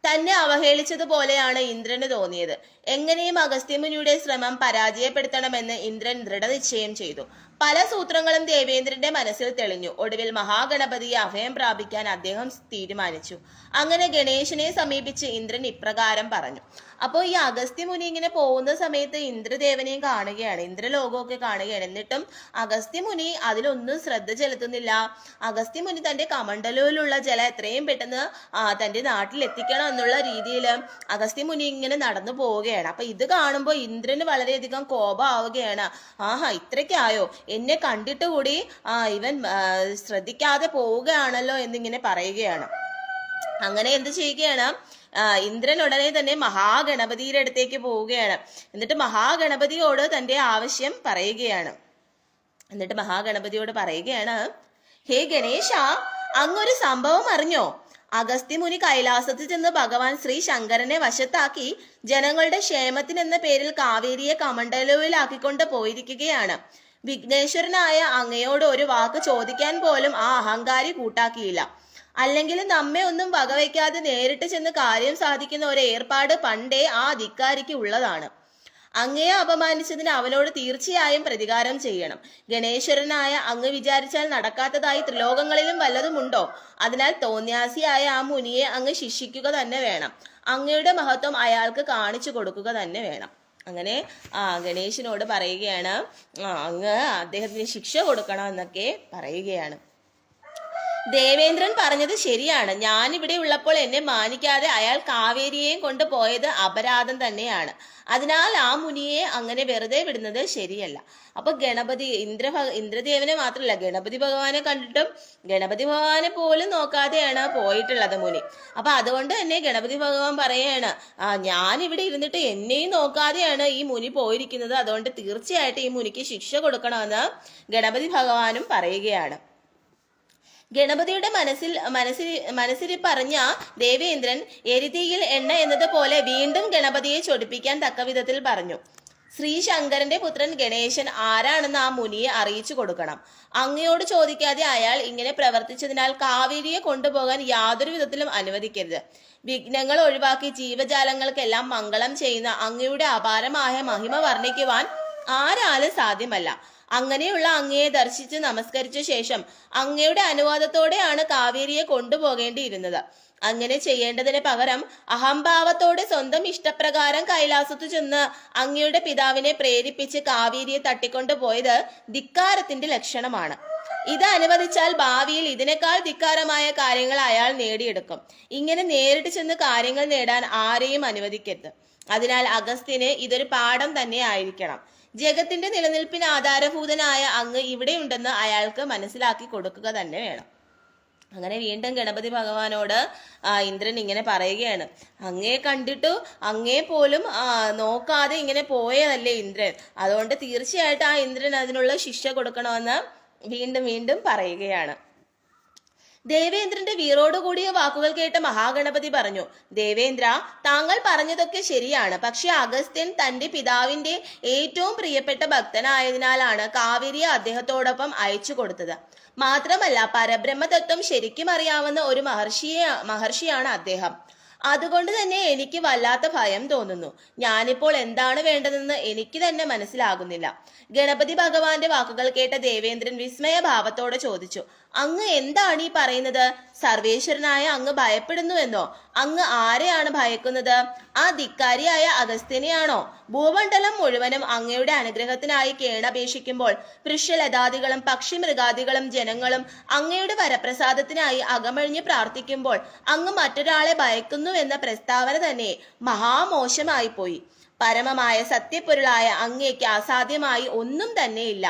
തന്നെ അവഹേളിച്ചതുപോലെയാണ് ഇന്ദ്രന് തോന്നിയത്. എങ്ങനെയും അഗസ്ത്യമുനിയുടെ ശ്രമം പരാജയപ്പെടുത്തണമെന്ന് ഇന്ദ്രൻ ദൃഢനിശ്ചയം ചെയ്തു. പല സൂത്രങ്ങളും ദേവേന്ദ്രന്റെ മനസ്സിൽ തെളിഞ്ഞു. ഒടുവിൽ മഹാഗണപതിയെ അഭയം പ്രാപിക്കാൻ അദ്ദേഹം തീരുമാനിച്ചു. അങ്ങനെ ഗണേശനെ സമീപിച്ച് ഇന്ദ്രൻ ഇപ്രകാരം പറഞ്ഞു. അപ്പോൾ ഈ അഗസ്ത്യമുനി ഇങ്ങനെ പോകുന്ന സമയത്ത് ഇന്ദ്രദേവനെയും കാണുകയാണ്, ഇന്ദ്രലോകമൊക്കെ കാണുകയാണ്. എന്നിട്ടും അഗസ്ത്യമുനി അതിലൊന്നും ശ്രദ്ധ ചെലുത്തുന്നില്ല. അഗസ്ത്യമുനി തന്റെ കമണ്ഡലൂരിലുള്ള ജലം എത്രയും പെട്ടെന്ന് തന്റെ നാട്ടിൽ എത്തിക്കണം എന്നുള്ള രീതിയിൽ അഗസ്ത്യമുനി ഇങ്ങനെ നടന്നു പോവുകയാണ്. അപ്പൊ ഇത് കാണുമ്പോൾ ഇന്ദ്രന് വളരെയധികം കോപമാവുകയാണ്. ആഹാ, ഇത്രയ്ക്കായോ, എന്നെ കണ്ടിട്ട് കൂടി ഇവൻ ശ്രദ്ധിക്കാതെ പോവുകയാണല്ലോ എന്നിങ്ങനെ പറയുകയാണ്. അങ്ങനെ എന്ത് ചെയ്യുകയാണ്, ഇന്ദ്രൻ ഉടനെ തന്നെ മഹാഗണപതിയുടെ അടുത്തേക്ക് പോവുകയാണ്. എന്നിട്ട് മഹാഗണപതിയോട് തന്റെ ആവശ്യം പറയുകയാണ്. ഹേ ഗണേശ, അങ്ങൊരു സംഭവം അറിഞ്ഞോ? അഗസ്ത്യമുനി കൈലാസത്തിൽ ചെന്ന് ഭഗവാൻ ശ്രീ ശങ്കരനെ വശത്താക്കി ജനങ്ങളുടെ ക്ഷേമത്തിനെന്ന പേരിൽ കാവേരിയെ കമണ്ഡലുവിലാക്കിക്കൊണ്ട് പോയിരിക്കുകയാണ്. വിഘ്നേശ്വരനായ അങ്ങയോട് ഒരു വാക്ക് ചോദിക്കാൻ പോലും ആ അഹങ്കാരി കൂട്ടാക്കിയില്ല. അല്ലെങ്കിൽ നമ്മെ ഒന്നും വകവയ്ക്കാതെ നേരിട്ട് ചെന്ന് കാര്യം സാധിക്കുന്ന ഒരു ഏർപ്പാട് പണ്ടേ ആ ധിക്കാരിക്ക് ഉള്ളതാണ്. അങ്ങയെ അപമാനിച്ചതിന് അവനോട് തീർച്ചയായും പ്രതികാരം ചെയ്യണം. ഗണേശ്വരനായ അങ്ങ് വിചാരിച്ചാൽ നടക്കാത്തതായി ത്രിലോകങ്ങളിലും വല്ലതുമുണ്ടോ? അതിനാൽ തോന്യാസിയായ ആ മുനിയെ അങ്ങ് ശിക്ഷിക്കുക തന്നെ വേണം. അങ്ങയുടെ മഹത്വം അയാൾക്ക് കാണിച്ചു കൊടുക്കുക തന്നെ വേണം. അങ്ങനെ ഗണേശനോട് പറയുകയാണ്, അങ്ങ് അദ്ദേഹത്തിന് ശിക്ഷ കൊടുക്കണം എന്നൊക്കെ പറയുകയാണ്. ദേവേന്ദ്രൻ പറഞ്ഞത് ശരിയാണ്. ഞാനിവിടെ ഉള്ളപ്പോൾ എന്നെ മാനിക്കാതെ അയാൾ കാവേരിയെയും കൊണ്ട് പോയത് അപരാധം തന്നെയാണ്. അതിനാൽ ആ മുനിയെ അങ്ങനെ വെറുതെ വിടുന്നത് ശരിയല്ല. അപ്പൊ ഇന്ദ്രദേവനെ മാത്രമല്ല, ഗണപതി ഭഗവാനെ കണ്ടിട്ടും ഗണപതി ഭഗവാനെ പോലും നോക്കാതെയാണ് പോയിട്ടുള്ളത് മുനി. അപ്പൊ അതുകൊണ്ട് തന്നെ ഗണപതി ഭഗവാൻ പറയാണ്, ഞാൻ ഇവിടെ ഇരുന്നിട്ട് എന്നെയും നോക്കാതെയാണ് ഈ മുനി പോയിരിക്കുന്നത്. അതുകൊണ്ട് തീർച്ചയായിട്ടും ഈ മുനിക്ക് ശിക്ഷ കൊടുക്കണമെന്ന് ഗണപതി ഭഗവാനും പറയുകയാണ്. ഗണപതിയുടെ മനസ്സിൽ പറഞ്ഞ ദേവേന്ദ്രൻ എരിതീയിൽ എണ്ണ എന്നതുപോലെ വീണ്ടും ഗണപതിയെ ചൊടിപ്പിക്കാൻ തക്ക വിധത്തിൽ പറഞ്ഞു. ശ്രീ ശങ്കരന്റെ പുത്രൻ ഗണേശൻ ആരാണെന്ന് ആ മുനിയെ അറിയിച്ചു കൊടുക്കണം. അങ്ങയോട് ചോദിക്കാതെ അയാൾ ഇങ്ങനെ പ്രവർത്തിച്ചതിനാൽ കാവേരിയെ കൊണ്ടുപോകാൻ യാതൊരു വിധത്തിലും അനുവദിക്കരുത്. വിഘ്നങ്ങൾ ഒഴിവാക്കി ജീവജാലങ്ങൾക്കെല്ലാം മംഗളം ചെയ്യുന്ന അങ്ങയുടെ അപാരമായ മഹിമ വർണ്ണിക്കുവാൻ ആരാലും സാധ്യമല്ല. അങ്ങനെയുള്ള അങ്ങയെ ദർശിച്ച് നമസ്കരിച്ച ശേഷം അങ്ങയുടെ അനുവാദത്തോടെയാണ് കാവേരിയെ കൊണ്ടുപോകേണ്ടിയിരുന്നത്. അങ്ങനെ ചെയ്യേണ്ടതിന് പകരം അഹംഭാവത്തോടെ സ്വന്തം ഇഷ്ടപ്രകാരം കൈലാസത്തു ചെന്ന് അങ്ങയുടെ പിതാവിനെ പ്രേരിപ്പിച്ച് കാവേരിയെ തട്ടിക്കൊണ്ടുപോയത് ധിക്കാരത്തിന്റെ ലക്ഷണമാണ്. ഇത് അനുവദിച്ചാൽ ഭാവിയിൽ ഇതിനേക്കാൾ ധിക്കാരമായ കാര്യങ്ങൾ അയാൾ നേടിയെടുക്കും. ഇങ്ങനെ നേരിട്ട് ചെന്ന് കാര്യങ്ങൾ നേടാൻ ആരെയും അനുവദിക്കരുത്. അതിനാൽ അഗസ്ത്യന് ഇതൊരു പാഠം തന്നെ ആയിരിക്കണം. ജഗത്തിന്റെ നിലനിൽപ്പിന് ആധാരഭൂതനായ അങ്ങ് ഇവിടെയുണ്ടെന്ന് അയാൾക്ക് മനസ്സിലാക്കി കൊടുക്കുക തന്നെ വേണം. അങ്ങനെ വീണ്ടും ഗണപതി ഭഗവാനോട് ഇന്ദ്രൻ ഇങ്ങനെ പറയുകയാണ്, അങ്ങയെ കണ്ടിട്ടു അങ്ങയെ പോലും നോക്കാതെ ഇങ്ങനെ പോയതല്ലേ ഇന്ദ്രൻ, അതുകൊണ്ട് തീർച്ചയായിട്ടും ആ ഇന്ദ്രൻ അതിനുള്ള ശിക്ഷ കൊടുക്കണമെന്ന് വീണ്ടും വീണ്ടും പറയുകയാണ്. ദേവേന്ദ്രന്റെ വീറോടുകൂടിയ വാക്കുകൾ കേട്ട മഹാഗണപതി പറഞ്ഞു, ദേവേന്ദ്ര, താങ്കൾ പറഞ്ഞതൊക്കെ ശരിയാണ്. പക്ഷെ അഗസ്ത്യൻ തന്റെ പിതാവിന്റെ ഏറ്റവും പ്രിയപ്പെട്ട ഭക്തനായതിനാലാണ് കാവേരിയെ അദ്ദേഹത്തോടൊപ്പം അയച്ചു കൊടുത്തത്. മാത്രമല്ല പരബ്രഹ്മതത്വം ശരിക്കും അറിയാവുന്ന ഒരു മഹർഷിയാണ് അദ്ദേഹം. അതുകൊണ്ട് തന്നെ എനിക്ക് വല്ലാത്ത ഭയം തോന്നുന്നു. ഞാനിപ്പോൾ എന്താണ് വേണ്ടതെന്ന് എനിക്ക് തന്നെ മനസ്സിലാകുന്നില്ല. ഗണപതി ഭഗവാന്റെ വാക്കുകൾ കേട്ട ദേവേന്ദ്രൻ വിസ്മയഭാവത്തോടെ ചോദിച്ചു, അങ്ങ് എന്താണ് ഈ പറയുന്നത്? സർവേശ്വരനായ അങ്ങ് ഭയപ്പെടുന്നുവെന്നോ? അങ്ങ് ആരെയാണ് ഭയക്കുന്നത്? ആ ധിക്കാരിയായ അഗസ്ത്യനെയാണോ? ഭൂമണ്ഡലം മുഴുവനും അങ്ങയുടെ അനുഗ്രഹത്തിനായി കേണപേക്ഷിക്കുമ്പോൾ വൃക്ഷലതാദികളും പക്ഷിമൃഗാദികളും ജനങ്ങളും അങ്ങയുടെ വരപ്രസാദത്തിനായി അകമഴിഞ്ഞ് പ്രാർത്ഥിക്കുമ്പോൾ അങ്ങ് മറ്റൊരാളെ ഭയക്കുന്നു എന്ന പ്രസ്താവന തന്നെ മഹാമോശമായി പോയി. പരമമായ സത്യപ്പൊരുളായ അങ്ങേക്ക് അസാധ്യമായി ഒന്നും തന്നെയില്ല.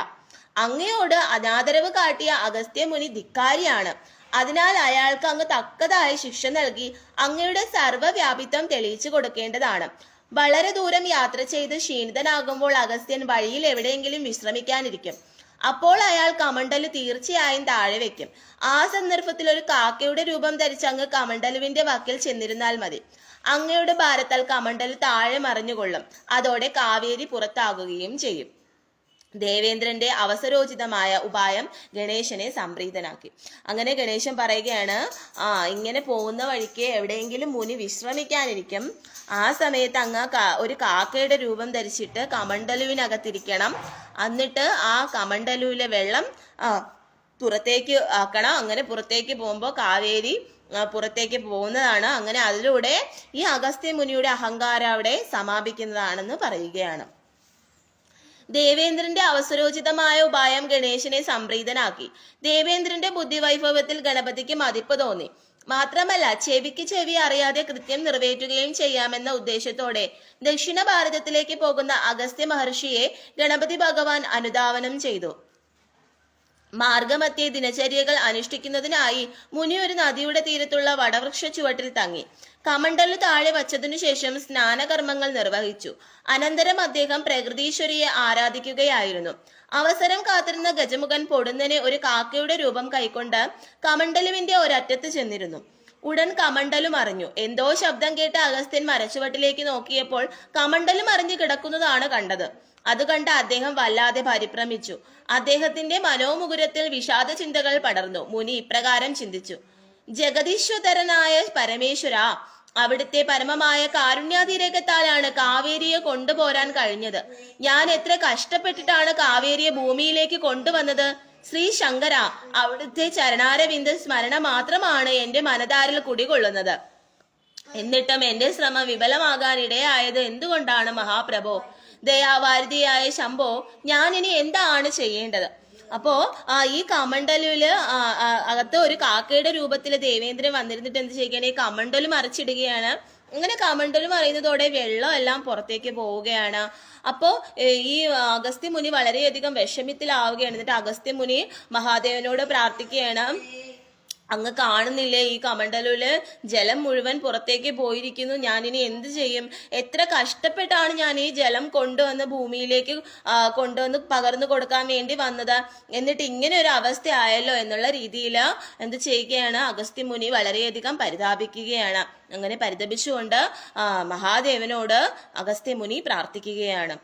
അങ്ങയോട് അനാദരവ് കാട്ടിയ അഗസ്ത്യമുനി ധിക്കാരിയാണ്. അതിനാൽ അയാൾക്ക് അങ്ങ് തക്കതായ ശിക്ഷ നൽകി അങ്ങയുടെ സർവ്വവ്യാപിത്വം തെളിയിച്ചു കൊടുക്കേണ്ടതാണ്. വളരെ ദൂരം യാത്ര ചെയ്ത് ക്ഷീണിതനാകുമ്പോൾ അഗസ്ത്യൻ വഴിയിൽ എവിടെയെങ്കിലും വിശ്രമിക്കാനിരിക്കും. അപ്പോൾ അയാൾ കമണ്ടലു തീർച്ചയായും താഴെ വെക്കും. ആ സന്ദർഭത്തിൽ ഒരു കാക്കയുടെ രൂപം ധരിച്ച് അങ്ങ് കമണ്ടലുവിന്റെ വാക്കിൽ ചെന്നിരുന്നാൽ മതി. അങ്ങയുടെ ഭാരത്താൽ കമണ്ടലു താഴെ മറിഞ്ഞുകൊള്ളും. അതോടെ കാവേരി പുറത്താകുകയും ചെയ്യും. ദേവേന്ദ്രന്റെ അവസരോചിതമായ ഉപായം ഗണേശനെ സംപ്രീതനാക്കി. അങ്ങനെ ഗണേശൻ പറയുകയാണ്, ഇങ്ങനെ പോകുന്ന വഴിക്ക് എവിടെയെങ്കിലും മുനി വിശ്രമിക്കാനിരിക്കും. ആ സമയത്ത് അങ്ങ് ഒരു കാക്കയുടെ രൂപം ധരിച്ചിട്ട് കമണ്ടലുവിനകത്തിരിക്കണം. എന്നിട്ട് ആ കമണ്ടലുവിലെ വെള്ളം പുറത്തേക്ക് ആക്കണം. അങ്ങനെ പുറത്തേക്ക് പോകുമ്പോൾ കാവേരി പുറത്തേക്ക് പോകുന്നതാണ്. അങ്ങനെ അതിലൂടെ ഈ അഗസ്ത്യ മുനിയുടെ അഹങ്കാരം അവിടെ സമാപിക്കുന്നതാണെന്ന് പറയുകയാണ്. ദേവേന്ദ്രന്റെ അവസരോചിതമായ ഉപായം ഗണേശനെ സംപ്രീതനാക്കി. ദേവേന്ദ്രന്റെ ബുദ്ധിവൈഭവത്തിൽ ഗണപതിക്ക് മതിപ്പ് തോന്നി. മാത്രമല്ല ചെവിക്ക് ചെവി അറിയാതെ കൃത്യം നിറവേറ്റുകയും ചെയ്യാമെന്ന ഉദ്ദേശത്തോടെ ദക്ഷിണ ഭാരതത്തിലേക്ക് പോകുന്ന അഗസ്ത്യ മഹർഷിയെ ഗണപതി ഭഗവാൻ അനുധാവനം ചെയ്തു. മാർഗമധ്യേ ദിനചര്യകൾ അനുഷ്ഠിക്കുന്നതിനായി മുനി ഒരു നദിയുടെ തീരത്തുള്ള വടവൃക്ഷ ചുവട്ടിൽ തങ്ങി. കമണ്ടലു താഴെ വച്ചതിനു ശേഷം സ്നാനകർമ്മങ്ങൾ നിർവഹിച്ചു. അനന്തരം അദ്ദേഹം പ്രകൃതീശ്വരിയെ ആരാധിക്കുകയായിരുന്നു. അവസരം കാത്തിരുന്ന ഗജമുഖൻ പൊടുന്നനെ ഒരു കാക്കയുടെ രൂപം കൈക്കൊണ്ട് കമണ്ടലുവിന്റെ ഒരറ്റത്ത് ചെന്നിരുന്നു. ഉടൻ കമണ്ടലു മറിഞ്ഞു. എന്തോ ശബ്ദം കേട്ട് അഗസ്ത്യൻ മരച്ചുവട്ടിലേക്ക് നോക്കിയപ്പോൾ കമണ്ടലു മറിഞ്ഞു കിടക്കുന്നതാണ് കണ്ടത്. അത് കണ്ട് അദ്ദേഹം വല്ലാതെ പരിഭ്രമിച്ചു. അദ്ദേഹത്തിന്റെ മനോമുകുരത്തിൽ വിഷാദ ചിന്തകൾ പടർന്നു. മുനി ഇപ്രകാരം ചിന്തിച്ചു: ജഗദീശ്വരനായ പരമേശ്വര, അവിടുത്തെ പരമമായ കാരുണ്യാതിരേകത്താലാണ് കാവേരിയെ കൊണ്ടുപോരാൻ കഴിഞ്ഞത്. ഞാൻ എത്ര കഷ്ടപ്പെട്ടിട്ടാണ് കാവേരിയെ ഭൂമിയിലേക്ക് കൊണ്ടുവന്നത്. ശ്രീ ശങ്കര, അവിടുത്തെ ചരണാരവിന്ദ സ്മരണ മാത്രമാണ് എന്റെ മനതാരിൽ കുടികൊള്ളുന്നത്. എന്നിട്ടും എന്റെ ശ്രമം വിഫലമാകാൻ ഇടയായത് എന്തുകൊണ്ടാണ് മഹാപ്രഭോ? ദയാവാരിധിയായ ശംഭോ, ഞാൻ ഇനി എന്താണ് ചെയ്യേണ്ടത്? അപ്പോ ഈ കമണ്ടലുവില് അകത്ത് ഒരു കാക്കയുടെ രൂപത്തിൽ ദേവേന്ദ്രൻ വന്നിരുന്നിട്ട് എന്ത് ചെയ്യുകയാണ്? ഈ കമണ്ടലു മറിച്ചിടുകയാണ്. അങ്ങനെ കമണ്ടലു മറിയുന്നതോടെ വെള്ളം എല്ലാം പുറത്തേക്ക് പോവുകയാണ്. അപ്പോ ഈ അഗസ്ത്യ മുനി വളരെയധികം വിഷമത്തിലാവുകയാണ്. എന്നിട്ട് അഗസ്ത്യ മുനി മഹാദേവനോട് പ്രാർത്ഥിക്കുകയാണ്, അങ്ങ് കാണുന്നില്ലേ, ഈ കമണ്ടലുവില് ജലം മുഴുവൻ പുറത്തേക്ക് പോയിരിക്കുന്നു. ഞാനിനി എന്ത് ചെയ്യും? എത്ര കഷ്ടപ്പെട്ടാണ് ഞാൻ ഈ ജലം കൊണ്ടുവന്ന് ഭൂമിയിലേക്ക് കൊണ്ടുവന്ന് പകർന്നു കൊടുക്കാൻ വേണ്ടി വന്നത്. എന്നിട്ട് ഇങ്ങനെ ഒരു അവസ്ഥ ആയല്ലോ എന്നുള്ള രീതിയിൽ എന്ത് ചെയ്യുകയാണ്? അഗസ്ത്യ മുനി വളരെയധികം പരിതാപിക്കുകയാണ്. അങ്ങനെ പരിതപിച്ചുകൊണ്ട് മഹാദേവനോട് അഗസ്ത്യ മുനി പ്രാർത്ഥിക്കുകയാണ്.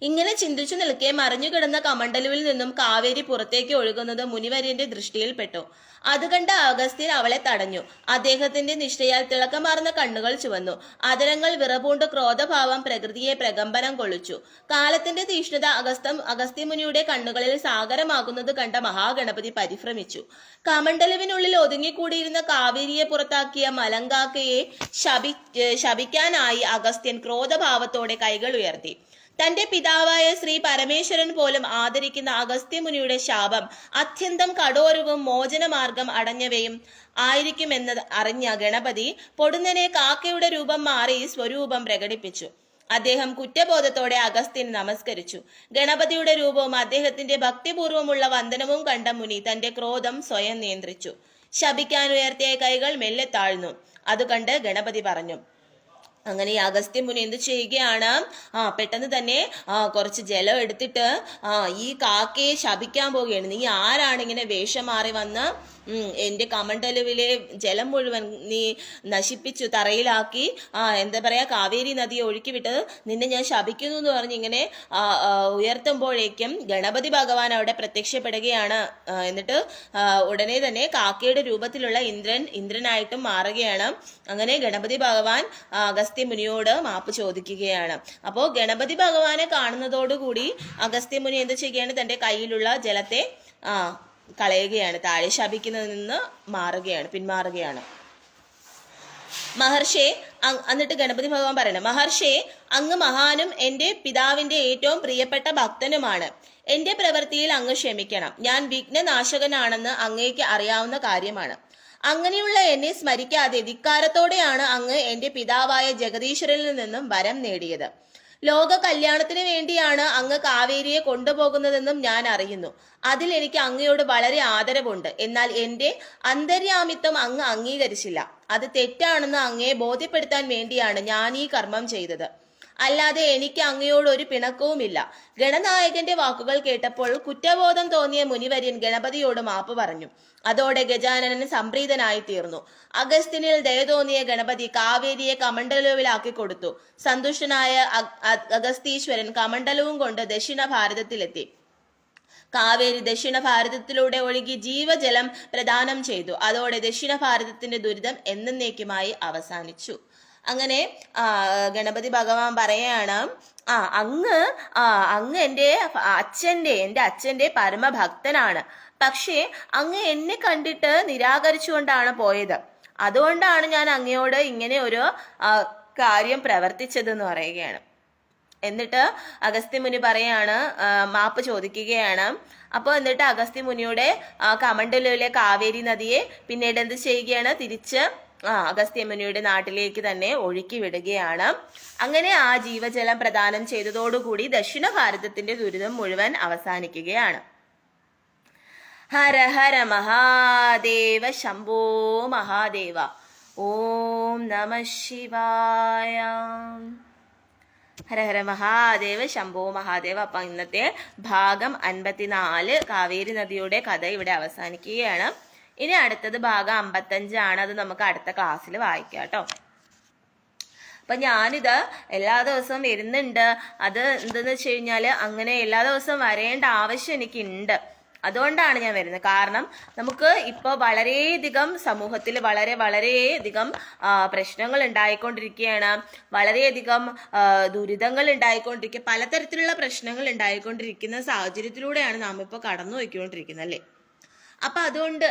ഇങ്ങനെ ചിന്തിച്ചു നിൽക്കെ മറിഞ്ഞു കിടന്ന കമണ്ടലുവിൽ നിന്നും കാവേരി പുറത്തേക്ക് ഒഴുകുന്നത് മുനിവര്യന്റെ ദൃഷ്ടിയിൽപ്പെട്ടു. അത് കണ്ട അഗസ്ത്യൻ അവളെ തടഞ്ഞു. അദ്ദേഹത്തിന്റെ നിഷ്ഠയാൽ തിളക്കമാർന്ന കണ്ണുകൾ ചുവന്നു. അതരങ്ങൾ വിറപൂണ്ട് ക്രോധഭാവം പ്രകൃതിയെ പ്രകമ്പനം കൊള്ളിച്ചു. കാലത്തിന്റെ തീഷ്ണത അഗസ്ത്യമുനിയുടെ കണ്ണുകളിൽ സാഗരമാകുന്നത് കണ്ട മഹാഗണപതി പരിഭ്രമിച്ചു. കമണ്ടലുവിനുള്ളിൽ ഒതുങ്ങിക്കൂടിയിരുന്ന കാവേരിയെ പുറത്താക്കിയ മലങ്കാക്കയെ ശപിക്കാനായി അഗസ്ത്യൻ ക്രോധഭാവത്തോടെ കൈകൾ ഉയർത്തി. തന്റെ പിതാവായ ശ്രീ പരമേശ്വരൻ പോലും ആദരിക്കുന്ന അഗസ്ത്യമുനിയുടെ ശാപം അത്യന്തം കഠോരവും മോചനമാർഗം അടഞ്ഞവയും ആയിരിക്കുമെന്ന് അറിഞ്ഞ ഗണപതി പൊടുന്നനെ കാക്കയുടെ രൂപം മാറി സ്വരൂപം പ്രകടിപ്പിച്ചു. അദ്ദേഹം കുറ്റബോധത്തോടെ അഗസ്ത്യന് നമസ്കരിച്ചു. ഗണപതിയുടെ രൂപവും അദ്ദേഹത്തിന്റെ ഭക്തിപൂർവമുള്ള വന്ദനവും കണ്ട മുനി തന്റെ ക്രോധം സ്വയം നിയന്ത്രിച്ചു. ശപിക്കാൻ ഉയർത്തിയ കൈകൾ മെല്ലെ താഴ്ന്നു. അത് കണ്ട് ഗണപതി പറഞ്ഞു. അങ്ങനെ ഈ അഗസ്ത്യ മുനി എന്ത് ചെയ്യുകയാണ്? പെട്ടെന്ന് തന്നെ കുറച്ച് ജലം എടുത്തിട്ട് ഈ കാക്കയെ ശപിക്കാൻ പോവുകയാണ്. നീ ആരാണ് ഇങ്ങനെ വേഷം മാറി വന്ന് എന്റെ കമണ്ടലുവിലെ ജലം മുഴുവൻ നീ നശിപ്പിച്ചു, തറയിലാക്കി, എന്താ പറയാ, കാവേരി നദിയെ ഒഴുക്കി വിട്ടത് നിന്നെ ഞാൻ ശപിക്കുന്നു എന്ന് പറഞ്ഞ് ഇങ്ങനെ ഉയർത്തുമ്പോഴേക്കും ഗണപതി ഭഗവാൻ അവിടെ പ്രത്യക്ഷപ്പെടുകയാണ്. എന്നിട്ട് ഉടനെ തന്നെ കാക്കയുടെ രൂപത്തിലുള്ള ഇന്ദ്രനായിട്ടും മാറുകയാണ്. അങ്ങനെ ഗണപതി ഭഗവാൻ അഗസ്ത്യ മുനിയോട് മാപ്പ് ചോദിക്കുകയാണ്. അപ്പോൾ ഗണപതി ഭഗവാനെ കാണുന്നതോടുകൂടി അഗസ്ത്യ മുനി എന്ത് ചെയ്യുകയാണ്? തന്റെ കയ്യിലുള്ള ജലത്തെ കളയുകയാണ്. താഴെ ശപിക്കുന്നതിൽ നിന്ന് പിന്മാറുകയാണ്. മഹർഷേ, എന്നിട്ട് ഗണപതി ഭഗവാൻ പറയണം, മഹർഷേ, അങ്ങ് മഹാനും എന്റെ പിതാവിന്റെ ഏറ്റവും പ്രിയപ്പെട്ട ഭക്തനുമാണ്. എന്റെ പ്രവൃത്തിയിൽ അങ്ങ് ക്ഷമിക്കണം. ഞാൻ വിഘ്നനാശകനാണെന്ന് അങ്ങേക്ക് അറിയാവുന്ന കാര്യമാണ്. അങ്ങനെയുള്ള എന്നെ സ്മരിക്കാതെ ധിക്കാരത്തോടെയാണ് അങ്ങ് എന്റെ പിതാവായ ജഗദീശ്വരനിൽ നിന്നും വരം നേടിയത്. ലോക കല്യാണത്തിന് വേണ്ടിയാണ് അങ്ങ് കാവേരിയെ കൊണ്ടുപോകുന്നതെന്നും ഞാൻ അറിയുന്നു. അതിൽ എനിക്ക് അങ്ങയോട് വളരെ ആദരവുണ്ട്. എന്നാൽ എന്റെ അന്തര്യാമിത്വം അങ്ങ് അംഗീകരിച്ചില്ല. അത് തെറ്റാണെന്ന് അങ്ങയെ ബോധ്യപ്പെടുത്താൻ വേണ്ടിയാണ് ഞാൻ ഈ കർമ്മം ചെയ്തത്. അല്ലാതെ എനിക്ക് അങ്ങയോട് ഒരു പിണക്കവുമില്ല. ഗണനായകന്റെ വാക്കുകൾ കേട്ടപ്പോൾ കുറ്റബോധം തോന്നിയ മുനിവര്യൻ ഗണപതിയോട് മാപ്പ് പറഞ്ഞു. അതോടെ ഗജാനനൻ സംപ്രീതനായി തീർന്നു. അഗസ്ത്യനിൽ ദയ തോന്നിയ ഗണപതി കാവേരിയെ കമണ്ഡലുവിലാക്കി കൊടുത്തു. സന്തുഷ്ടനായ അഗസ്തീശ്വരൻ കമണ്ഡലവും കൊണ്ട് ദക്ഷിണ ഭാരതത്തിലെത്തി. കാവേരി ദക്ഷിണ ഭാരതത്തിലൂടെ ഒഴുകി ജീവജലം പ്രദാനം ചെയ്തു. അതോടെ ദക്ഷിണ ഭാരതത്തിന്റെ ദുരിതം എന്നേക്കുമായി അവസാനിച്ചു. അങ്ങനെ ഗണപതി ഭഗവാൻ പറയാണ്, അങ്ങ് എൻ്റെ അച്ഛന്റെ പരമഭക്തനാണ്. പക്ഷേ അങ്ങ് എന്നെ കണ്ടിട്ട് നിരാകരിച്ചുകൊണ്ടാണ് പോയത്. അതുകൊണ്ടാണ് ഞാൻ അങ്ങയോട് ഇങ്ങനെ ഒരു കാര്യം പ്രവർത്തിച്ചതെന്ന് പറയുകയാണ്. എന്നിട്ട് അഗസ്ത്യമുനി പറയാണ്, മാപ്പ് ചോദിക്കുകയാണ്. അപ്പോൾ എന്നിട്ട് അഗസ്ത്യമുനിയുടെ കമണ്ഡലൂരിലെ കാവേരി നദിയെ പിന്നീട് എന്ത് ചെയ്യുകയാണ്, തിരിച്ച് അഗസ്ത്യമുനിയുടെ നാട്ടിലേക്ക് തന്നെ ഒഴുക്കി വിടുകയാണ്. അങ്ങനെ ആ ജീവജലം പ്രദാനം ചെയ്തതോടുകൂടി ദക്ഷിണ ഭാരതത്തിന്റെ ദുരിതം മുഴുവൻ അവസാനിക്കുകയാണ്. ഹര ഹര മഹാദേവ ശംഭോ മഹാദേവ. ഓം നമ ശിവായ. ഹര ഹര മഹാദേവ ശംഭോ മഹാദേവ. അപ്പൊ ഇന്നത്തെ ഭാഗം 54 കാവേരി നദിയുടെ കഥ ഇവിടെ അവസാനിക്കുകയാണ്. ഇനി അടുത്തത് ഭാഗം 55 ആണ്. അത് നമുക്ക് അടുത്ത ക്ലാസ്സിൽ വായിക്കാം കേട്ടോ. അപ്പൊ ഞാനിത് എല്ലാ ദിവസവും വരുന്നുണ്ട്. അത് എന്തെന്ന് വെച്ച് കഴിഞ്ഞാല് അങ്ങനെ എല്ലാ ദിവസവും വരേണ്ട ആവശ്യം എനിക്കുണ്ട്. അതുകൊണ്ടാണ് ഞാൻ വരുന്നത്. കാരണം നമുക്ക് ഇപ്പോൾ വളരെയധികം സമൂഹത്തിൽ വളരെയധികം പ്രശ്നങ്ങൾ ഉണ്ടായിക്കൊണ്ടിരിക്കുകയാണ്. വളരെയധികം ദുരിതങ്ങൾ ഉണ്ടായിക്കൊണ്ടിരിക്കുക, പലതരത്തിലുള്ള പ്രശ്നങ്ങൾ ഉണ്ടായിക്കൊണ്ടിരിക്കുന്ന സാഹചര്യത്തിലൂടെയാണ് നാം ഇപ്പോൾ കടന്നു പോയിക്കൊണ്ടിരിക്കുന്നത്, അല്ലേ? അപ്പൊ അതുകൊണ്ട്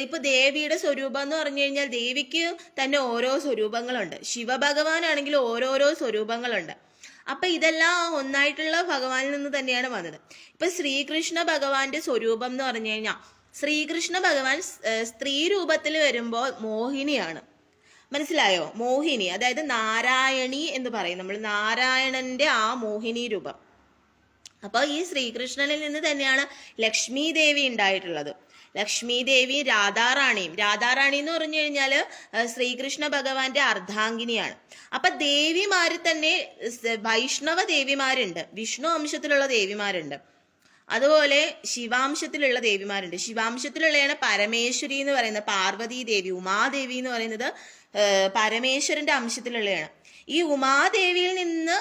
ഇപ്പൊ ദേവിയുടെ സ്വരൂപം എന്ന് പറഞ്ഞു കഴിഞ്ഞാൽ ദേവിക്ക് തന്നെ ഓരോ സ്വരൂപങ്ങളുണ്ട്. ശിവഭഗവാനാണെങ്കിൽ ഓരോരോ സ്വരൂപങ്ങളുണ്ട്. അപ്പൊ ഇതെല്ലാം ഒന്നായിട്ടുള്ള ഭഗവാനിൽ നിന്ന് തന്നെയാണ് വന്നത്. ഇപ്പൊ ശ്രീകൃഷ്ണ ഭഗവാന്റെ സ്വരൂപം എന്ന് പറഞ്ഞു കഴിഞ്ഞാൽ ശ്രീകൃഷ്ണ ഭഗവാൻ സ്ത്രീ രൂപത്തിൽ വരുമ്പോൾ മോഹിനിയാണ്. മനസ്സിലായോ? മോഹിനി, അതായത് നാരായണി എന്ന് പറയും നമ്മൾ, നാരായണന്റെ ആ മോഹിനി രൂപം. അപ്പൊ ഈ ശ്രീകൃഷ്ണനിൽ നിന്ന് തന്നെയാണ് ലക്ഷ്മി ദേവി ഉണ്ടായിട്ടുള്ളത്. ലക്ഷ്മി ദേവി രാധാറാണി എന്ന് പറഞ്ഞു കഴിഞ്ഞാല് ശ്രീകൃഷ്ണ ഭഗവാന്റെ അർദ്ധാംഗിനിയാണ്. അപ്പൊ ദേവിമാര് തന്നെ വൈഷ്ണവ ദേവിമാരുണ്ട്, വിഷ്ണു അംശത്തിലുള്ള ദേവിമാരുണ്ട്, അതുപോലെ ശിവാംശത്തിലുള്ള ദേവിമാരുണ്ട്. ശിവാംശത്തിലുള്ളതാണ് പരമേശ്വരി എന്ന് പറയുന്നത്, പാർവതി ദേവി. ഉമാദേവി എന്ന് പറയുന്നത് പരമേശ്വരന്റെ അംശത്തിലുള്ളതാണ്. ഈ ഉമാദേവിയിൽ നിന്ന്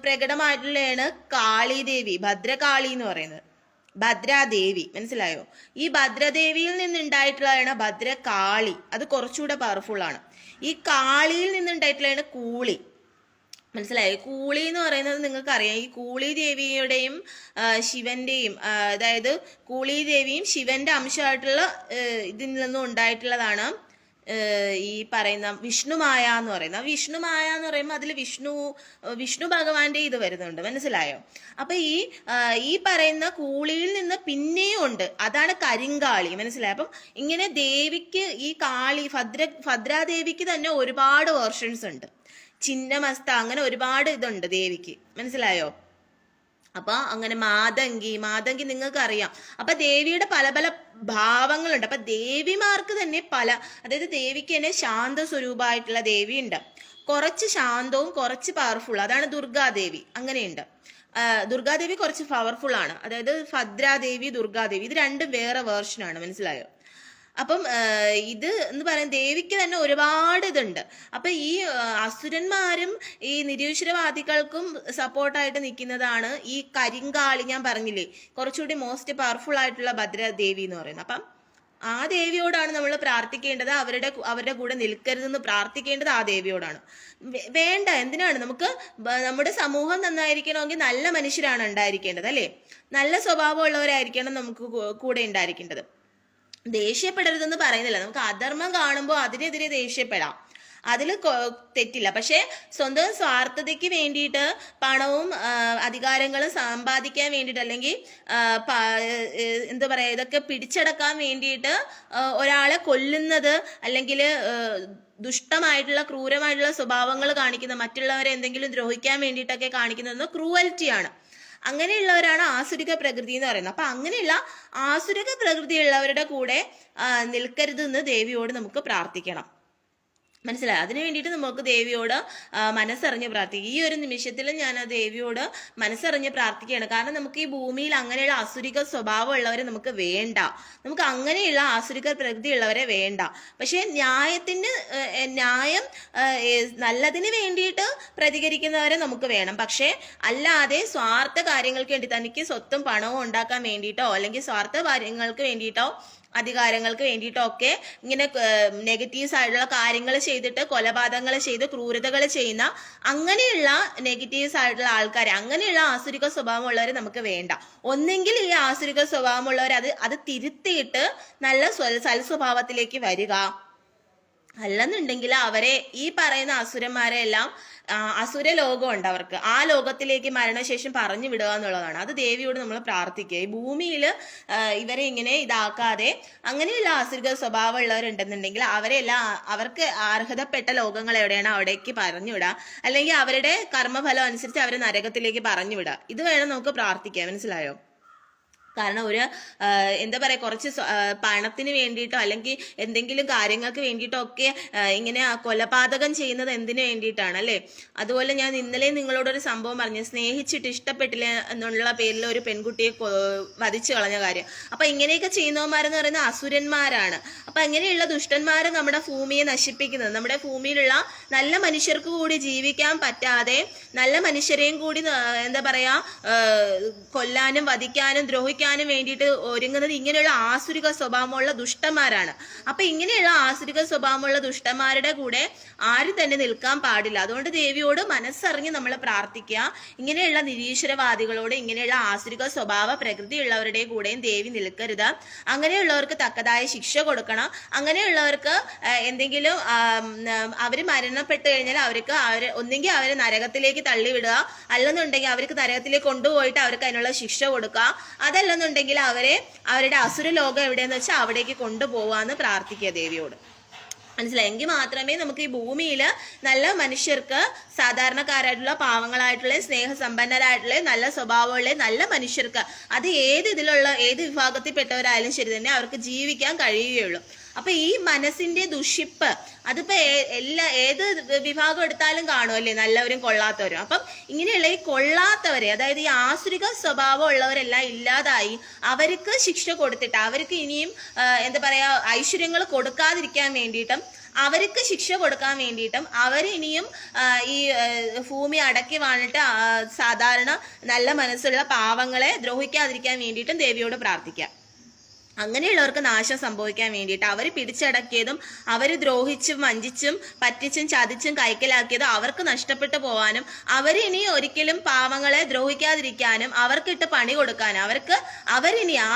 പ്രകടമായിട്ടുള്ളതാണ് കാളിദേവി, ഭദ്രകാളി എന്ന് പറയുന്നത്, ഭദ്രാദേവി. മനസ്സിലായോ? ഈ ഭദ്രദേവിയിൽ നിന്നുണ്ടായിട്ടുള്ളതാണ് ഭദ്രകാളി. അത് കുറച്ചുകൂടെ പവർഫുൾ ആണ്. ഈ കാളിയിൽ നിന്നുണ്ടായിട്ടുള്ളതാണ് കൂളി. മനസ്സിലായോ? കൂളി എന്ന് പറയുന്നത് നിങ്ങൾക്ക് അറിയാം. ഈ കൂളി ദേവിയുടെയും ശിവന്റെയും, അതായത് കൂളി ദേവിയും ശിവന്റെ അംശമായിട്ടുള്ള ഇതിൽ നിന്നും ഉണ്ടായിട്ടുള്ളതാണ് ഈ പറയുന്ന വിഷ്ണുമായ എന്ന് പറയുന്നത്. വിഷ്ണുമായ എന്ന് പറയുമ്പോൾ അതിൽ വിഷ്ണു ഭഗവാന്റെ ഇത് വരുന്നുണ്ട്. മനസ്സിലായോ? അപ്പൊ ഈ പറയുന്ന കൂളിയിൽ നിന്ന് പിന്നെയും ഉണ്ട്, അതാണ് കരിങ്കാളി. മനസ്സിലായോ? അപ്പം ഇങ്ങനെ ദേവിക്ക് ഈ കാളി ഭദ്രാദേവിക്ക് തന്നെ ഒരുപാട് വേർഷൻസ് ഉണ്ട്. ചിന്നമസ്ത, അങ്ങനെ ഒരുപാട് ഇതുണ്ട് ദേവിക്ക്. മനസ്സിലായോ? അപ്പൊ അങ്ങനെ മാതങ്കി നിങ്ങൾക്ക് അറിയാം. അപ്പൊ ദേവിയുടെ പല പല ഭാവങ്ങളുണ്ട്. അപ്പൊ ദേവിമാർക്ക് തന്നെ അതായത് ദേവിക്ക് തന്നെ ശാന്ത സ്വരൂപമായിട്ടുള്ള ദേവി ഉണ്ട്, കുറച്ച് ശാന്തവും കുറച്ച് പവർഫുൾ, അതാണ് ദുർഗാദേവി. അങ്ങനെയുണ്ട്. ദുർഗാദേവി കുറച്ച് പവർഫുൾ ആണ്, അതായത് ഭദ്രാദേവി ദുർഗാദേവി, ഇത് രണ്ടും വേറെ വേർഷനാണ്. മനസ്സിലായോ? അപ്പം ഇത് എന്ന് പറയുന്ന ദേവിക്ക് തന്നെ ഒരുപാട് ഇതുണ്ട്. അപ്പൊ ഈ അസുരന്മാരും ഈ നിരീശ്വരവാദികൾക്കും സപ്പോർട്ടായിട്ട് നിൽക്കുന്നതാണ് ഈ കരിങ്കാളി. ഞാൻ പറഞ്ഞില്ലേ, കുറച്ചുകൂടി മോസ്റ്റ് പവർഫുൾ ആയിട്ടുള്ള ഭദ്രദേവി എന്ന് പറയുന്നത്. അപ്പം ആ ദേവിയോടാണ് നമ്മൾ പ്രാർത്ഥിക്കേണ്ടത്. അവരുടെ കൂടെ നിൽക്കരുതെന്ന് പ്രാർത്ഥിക്കേണ്ടത് ആ ദേവിയോടാണ്. വേണ്ട, എന്തിനാണ്? നമ്മുടെ സമൂഹം നന്നായിരിക്കണമെങ്കിൽ നല്ല മനുഷ്യരാണ് ഉണ്ടായിരിക്കേണ്ടത്, അല്ലേ? നല്ല സ്വഭാവമുള്ളവരായിരിക്കണം നമുക്ക് കൂടെ ഉണ്ടായിരിക്കേണ്ടത്. ദേഷ്യപ്പെടരുതെന്ന് പറയുന്നില്ല. നമുക്ക് അധർമ്മം കാണുമ്പോൾ അതിനെതിരെ ദേഷ്യപ്പെടാം, അതിൽ തെറ്റില്ല. പക്ഷെ സ്വന്തം സ്വാർത്ഥതയ്ക്ക് വേണ്ടിയിട്ട് പണവും അധികാരങ്ങളും സമ്പാദിക്കാൻ വേണ്ടിയിട്ട്, അല്ലെങ്കിൽ എന്താ പറയാ, ഇതൊക്കെ പിടിച്ചടക്കാൻ വേണ്ടിയിട്ട് ഒരാളെ കൊല്ലുന്നത്, അല്ലെങ്കിൽ ദുഷ്ടമായിട്ടുള്ള ക്രൂരമായിട്ടുള്ള സ്വഭാവങ്ങൾ കാണിക്കുന്ന, മറ്റുള്ളവരെ എന്തെങ്കിലും ദ്രോഹിക്കാൻ വേണ്ടിയിട്ടൊക്കെ കാണിക്കുന്നത് ക്രൂവൽറ്റിയാണ്. അങ്ങനെയുള്ളവരാണ് ആസുരിക പ്രകൃതി എന്ന് പറയുന്നത്. അപ്പൊ അങ്ങനെയുള്ള ആസുരിക പ്രകൃതിയുള്ളവരുടെ കൂടെ നിൽക്കരുതെന്ന് ദേവിയോട് നമുക്ക് പ്രാർത്ഥിക്കണം. മനസ്സിലായി. അതിനു വേണ്ടിയിട്ട് നമുക്ക് ദേവിയോട് മനസ്സറിഞ്ഞ് പ്രാർത്ഥിക്കും. ഈ ഒരു നിമിഷത്തിൽ ഞാൻ ആ ദേവിയോട് മനസ്സറിഞ്ഞ് പ്രാർത്ഥിക്കുകയാണ്. കാരണം നമുക്ക് ഈ ഭൂമിയിൽ അങ്ങനെയുള്ള അസുരിക സ്വഭാവമുള്ളവരെ നമുക്ക് വേണ്ട. നമുക്ക് അങ്ങനെയുള്ള ആസുരിക പ്രകൃതിയുള്ളവരെ വേണ്ട. പക്ഷെ ന്യായം നല്ലതിന് വേണ്ടിയിട്ട് പ്രതികരിക്കുന്നവരെ നമുക്ക് വേണം. പക്ഷെ അല്ലാതെ സ്വാർത്ഥ കാര്യങ്ങൾക്ക് വേണ്ടി തനിക്ക് സ്വത്തും പണവും ഉണ്ടാക്കാൻ വേണ്ടിയിട്ടോ അല്ലെങ്കിൽ സ്വാർത്ഥ കാര്യങ്ങൾക്ക് വേണ്ടിയിട്ടോ അധികാരങ്ങൾക്ക് വേണ്ടിയിട്ടോ ഒക്കെ ഇങ്ങനെ നെഗറ്റീവ്സ് ആയിട്ടുള്ള കാര്യങ്ങൾ ചെയ്തിട്ട് കൊലപാതകങ്ങൾ ചെയ്ത് ക്രൂരതകൾ ചെയ്യുന്ന അങ്ങനെയുള്ള നെഗറ്റീവ്സ് ആയിട്ടുള്ള ആൾക്കാരെ, അങ്ങനെയുള്ള ആസുരിക സ്വഭാവമുള്ളവരെ നമുക്ക് വേണ്ട. ഒന്നെങ്കിൽ ഈ ആസുരിക സ്വഭാവമുള്ളവർ അത് തിരുത്തിയിട്ട് നല്ല സൽസ്വഭാവത്തിലേക്ക് വരിക, അല്ലെന്നുണ്ടെങ്കിൽ അവരെ ഈ പറയുന്ന അസുരന്മാരെ എല്ലാം അസുര ലോകമുണ്ട് അവർക്ക്, ആ ലോകത്തിലേക്ക് മരണശേഷം പറഞ്ഞു വിടുക എന്നുള്ളതാണ്. അത് ദേവിയോട് നമ്മൾ പ്രാർത്ഥിക്കുക. ഈ ഭൂമിയിൽ ഇവരെ ഇങ്ങനെ ഇതാക്കാതെ അങ്ങനെയുള്ള ആസുരിക സ്വഭാവമുള്ളവരുണ്ടെന്നുണ്ടെങ്കിൽ അവരെല്ലാം അവർക്ക് അർഹതപ്പെട്ട ലോകങ്ങൾ എവിടെയാണ് അവിടേക്ക് പറഞ്ഞു വിടുക, അല്ലെങ്കിൽ അവരുടെ കർമ്മഫലം അനുസരിച്ച് അവരെ നരകത്തിലേക്ക് പറഞ്ഞു വിടുക. ഇത് വേണം നമുക്ക് പ്രാർത്ഥിക്കാം. മനസ്സിലായോ? കാരണം ഒരു എന്താ പറയുക, കുറച്ച് പണത്തിന് വേണ്ടിയിട്ടോ അല്ലെങ്കിൽ എന്തെങ്കിലും കാര്യങ്ങൾക്ക് വേണ്ടിയിട്ടോ ഒക്കെ ഇങ്ങനെ കൊലപാതകം ചെയ്യുന്നത് എന്തിനു വേണ്ടിയിട്ടാണ് അല്ലേ? അതുപോലെ ഞാൻ ഇന്നലെ നിങ്ങളോടൊരു സംഭവം പറഞ്ഞു, സ്നേഹിച്ചിട്ട് ഇഷ്ടപ്പെട്ടില്ല എന്നുള്ള പേരിൽ ഒരു പെൺകുട്ടിയെ വധിച്ചു കളഞ്ഞ കാര്യം. അപ്പൊ ഇങ്ങനെയൊക്കെ ചെയ്യുന്നവന്മാരെന്ന് പറയുന്നത് അസുരന്മാരാണ്. അപ്പൊ അങ്ങനെയുള്ള ദുഷ്ടന്മാരെ നമ്മുടെ ഭൂമിയെ നശിപ്പിക്കുന്നത്, നമ്മുടെ ഭൂമിയിലുള്ള നല്ല മനുഷ്യർക്ക് കൂടി ജീവിക്കാൻ പറ്റാതെ നല്ല മനുഷ്യരെയും കൂടി എന്താ പറയാ കൊല്ലാനും വധിക്കാനും ദ്രോഹിക്കാനും വേണ്ടിയിട്ട് ഒരുങ്ങുന്നത് ഇങ്ങനെയുള്ള ആസുരിക സ്വഭാവമുള്ള ദുഷ്ടന്മാരാണ്. അപ്പൊ ഇങ്ങനെയുള്ള ആസുരിക സ്വഭാവമുള്ള ദുഷ്ടന്മാരുടെ കൂടെ ആരും തന്നെ നിൽക്കാൻ പാടില്ല. അതുകൊണ്ട് ദേവിയോട് മനസ്സറിഞ്ഞ് നമ്മൾ പ്രാർത്ഥിക്കുക. ഇങ്ങനെയുള്ള നിരീശ്വരവാദികളോട്, ഇങ്ങനെയുള്ള ആസുരിക സ്വഭാവ പ്രകൃതിയുള്ളവരുടെ കൂടെയും ദേവി നിൽക്കരുത്. അങ്ങനെയുള്ളവർക്ക് തക്കതായ ശിക്ഷ കൊടുക്കണം. അങ്ങനെയുള്ളവർക്ക് എന്തെങ്കിലും അവർ മരണപ്പെട്ട് കഴിഞ്ഞാൽ ഒന്നെങ്കിൽ അവരെ നരകത്തിലേക്ക് തള്ളിവിടുക, അല്ലെന്നുണ്ടെങ്കിൽ അവർക്ക് നരകത്തിലേക്ക് കൊണ്ടുപോയിട്ട് അവർക്ക് അതിനുള്ള ശിക്ഷ കൊടുക്കുക, അതല്ലെന്നുണ്ടെങ്കിൽ അവരുടെ അസുര ലോകം എവിടെയെന്ന് വെച്ചാൽ അവിടേക്ക് കൊണ്ടുപോവാന്ന് പ്രാർത്ഥിക്കുക ദേവിയോട്. മനസ്സിലായി? എങ്കിൽ മാത്രമേ നമുക്ക് ഈ ഭൂമിയിൽ നല്ല മനുഷ്യർക്ക്, സാധാരണക്കാരായിട്ടുള്ള പാവങ്ങളായിട്ടുള്ള സ്നേഹസമ്പന്നരായിട്ടുള്ള നല്ല സ്വഭാവമുള്ള നല്ല മനുഷ്യർക്ക്, അത് ഏത് വിഭാഗത്തിൽപ്പെട്ടവരായാലും ശരി തന്നെ അവർക്ക് ജീവിക്കാൻ കഴിയുകയുള്ളൂ. അപ്പൊ ഈ മനസ്സിന്റെ ദുഷിപ്പ് അതിപ്പോ ഏത് വിഭാഗം എടുത്താലും കാണുമല്ലേ, നല്ലവരും കൊള്ളാത്തവരും. അപ്പം ഇങ്ങനെയുള്ള ഈ കൊള്ളാത്തവരെ, അതായത് ഈ ആസുരിക സ്വഭാവം ഉള്ളവരെല്ലാം ഇല്ലാതായി അവർക്ക് ശിക്ഷ കൊടുത്തിട്ട് അവർക്ക് ഇനിയും എന്താ പറയാ ഐശ്വര്യങ്ങൾ കൊടുക്കാതിരിക്കാൻ വേണ്ടിയിട്ടും അവർക്ക് ശിക്ഷ കൊടുക്കാൻ വേണ്ടിയിട്ടും അവരിനിയും ഈ ഭൂമി അടക്കി വാണിട്ട് സാധാരണ നല്ല മനസ്സുള്ള പാവങ്ങളെ ദ്രോഹിക്കാതിരിക്കാൻ വേണ്ടിയിട്ടും ദേവിയോട് പ്രാർത്ഥിക്കാം. അങ്ങനെയുള്ളവർക്ക് നാശം സംഭവിക്കാൻ വേണ്ടിയിട്ട്, അവർ പിടിച്ചടക്കിയതും അവർ ദ്രോഹിച്ചും വഞ്ചിച്ചും പറ്റിച്ചും ചതിച്ചും കൈക്കലാക്കിയതും അവർക്ക് നഷ്ടപ്പെട്ടു പോകാനും അവരിനി ഒരിക്കലും പാവങ്ങളെ ദ്രോഹിക്കാതിരിക്കാനും അവർക്കിട്ട് പണി കൊടുക്കാനും അവരിനി ആ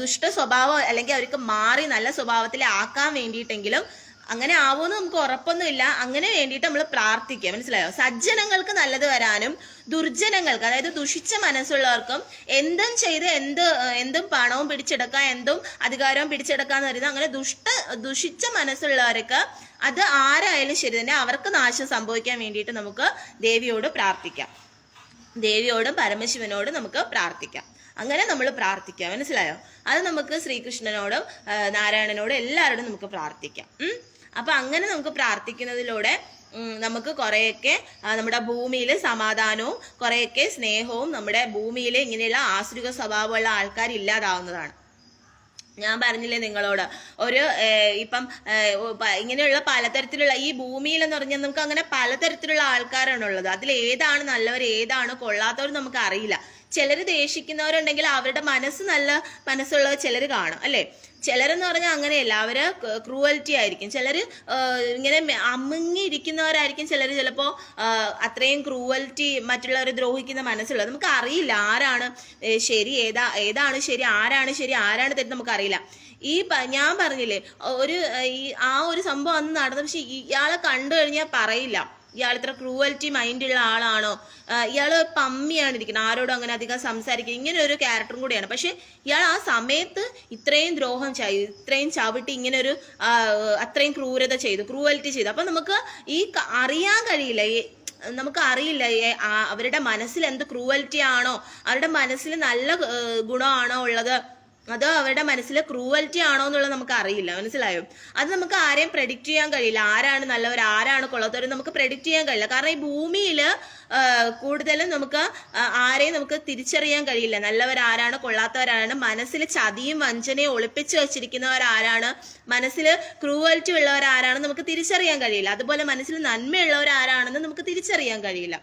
ദുഷ്ട സ്വഭാവം അല്ലെങ്കിൽ അവർക്ക് മാറി നല്ല സ്വഭാവത്തിൽ ആക്കാൻ വേണ്ടിയിട്ടെങ്കിലും, അങ്ങനെ ആവുമെന്ന് നമുക്ക് ഉറപ്പൊന്നുമില്ല, അങ്ങനെ വേണ്ടിയിട്ട് നമ്മൾ പ്രാർത്ഥിക്കുക. മനസ്സിലായോ? സജ്ജനങ്ങൾക്ക് നല്ലത് വരാനും ദുർജനങ്ങൾക്ക്, അതായത് ദുഷിച്ച മനസ്സുള്ളവർക്കും എന്തും ചെയ്ത് എന്തും പണവും പിടിച്ചെടുക്കാം, എന്തും അധികാരവും പിടിച്ചെടുക്കാന്ന് പറയുന്നത് അങ്ങനെ ദുഷിച്ച മനസ്സുള്ളവർക്ക് അത് ആരായാലും ശരി തന്നെ അവർക്ക് നാശം സംഭവിക്കാൻ വേണ്ടിയിട്ട് നമുക്ക് ദേവിയോട് പ്രാർത്ഥിക്കാം. ദേവിയോടും പരമശിവനോടും നമുക്ക് പ്രാർത്ഥിക്കാം. അങ്ങനെ നമ്മൾ പ്രാർത്ഥിക്കുക. മനസ്സിലായോ? അത് നമുക്ക് ശ്രീകൃഷ്ണനോടും നാരായണനോടും എല്ലാവരോടും നമുക്ക് പ്രാർത്ഥിക്കാം. അപ്പൊ അങ്ങനെ നമുക്ക് പ്രാർത്ഥിക്കുന്നതിലൂടെ നമുക്ക് കുറെയൊക്കെ നമ്മുടെ ഭൂമിയിൽ സമാധാനവും കുറെയൊക്കെ സ്നേഹവും നമ്മുടെ ഭൂമിയിൽ ഇങ്ങനെയുള്ള ആസുരിക സ്വഭാവമുള്ള ആൾക്കാർ ഇല്ലാതാവുന്നതാണ്. ഞാൻ പറഞ്ഞില്ലേ നിങ്ങളോട്, ഒരു ഇപ്പം ഇങ്ങനെയുള്ള പലതരത്തിലുള്ള ഈ ഭൂമിയിൽ എന്ന് പറഞ്ഞാൽ നമുക്ക് അങ്ങനെ പലതരത്തിലുള്ള ആൾക്കാരാണുള്ളത്. അതിൽ ഏതാണ് നല്ലവർ ഏതാണ് കൊള്ളാത്തവർ നമുക്ക് അറിയില്ല. ചിലർ ദേഷിക്കുന്നവരുണ്ടെങ്കിൽ അവരുടെ നല്ല മനസ്സുള്ളവർ ചിലർ കാണും അല്ലേ. ചിലരെന്ന് പറഞ്ഞാൽ അങ്ങനെയല്ല, അവര് ക്രൂവൽറ്റി ആയിരിക്കും. ചിലർ ഇങ്ങനെ അമുങ്ങിയിരിക്കുന്നവരായിരിക്കും. ചിലർ ചിലപ്പോൾ അത്രയും ക്രൂവൽറ്റി മറ്റുള്ളവരെ ദ്രോഹിക്കുന്ന മനസ്സുള്ളത്. നമുക്ക് അറിയില്ല ആരാണ് ശരി, ഏതാണ് ശരി, ആരാണ് ശരി, ആരാണ് തെറ്റ് നമുക്ക് അറിയില്ല. ഞാൻ പറഞ്ഞില്ലേ ആ ഒരു സംഭവം അന്ന് നടന്നു. പക്ഷെ ഇയാളെ കണ്ടു കഴിഞ്ഞാൽ പറയില്ല ഇയാൾ ഇത്ര ക്രൂവൽറ്റി മൈൻഡുള്ള ആളാണോ, ഇയാൾ പമ്മിയാണ് ഇരിക്കുന്നത്, ആരോടും അങ്ങനെ അധികം സംസാരിക്കുക, ഇങ്ങനെ ഒരു ക്യാരക്ടറും കൂടിയാണ്. പക്ഷെ ഇയാൾ ആ സമയത്ത് ഇത്രയും ദ്രോഹം ചെയ്തു, ഇത്രയും ചവിട്ടി ഇങ്ങനെ ഒരു അത്രയും ക്രൂവൽറ്റി ചെയ്തു. അപ്പൊ നമുക്ക് അറിയാൻ കഴിയില്ല, നമുക്ക് അറിയില്ല അവരുടെ മനസ്സിൽ എന്ത് ക്രൂവൽറ്റി ആണോ, അവരുടെ മനസ്സിൽ നല്ല ഗുണമാണോ ഉള്ളത്, അതോ അവരുടെ മനസ്സിൽ ക്രൂവൽറ്റി ആണോ എന്നുള്ളത് നമുക്ക് അറിയില്ല. മനസ്സിലായോ? അത് നമുക്ക് ആരെയും പ്രെഡിക്റ്റ് ചെയ്യാൻ കഴിയില്ല. ആരാണ് നല്ലവർ, ആരാണ് കൊള്ളാത്തവർ നമുക്ക് പ്രെഡിക്റ്റ് ചെയ്യാൻ കഴിയില്ല. കാരണം ഈ ഭൂമിയിൽ കൂടുതലും നമുക്ക് ആരെയും നമുക്ക് തിരിച്ചറിയാൻ കഴിയില്ല. നല്ലവരാരാണ്, കൊള്ളാത്തവരാണ്, മനസ്സിൽ ചതിയും വഞ്ചനയും ഒളിപ്പിച്ചു വെച്ചിരിക്കുന്നവരാരാണ്, മനസ്സിൽ ക്രൂവൽറ്റി ഉള്ളവരാരാണ് നമുക്ക് തിരിച്ചറിയാൻ കഴിയില്ല. അതുപോലെ മനസ്സിൽ നന്മയുള്ളവരാരാണെന്ന് നമുക്ക് തിരിച്ചറിയാൻ കഴിയില്ല.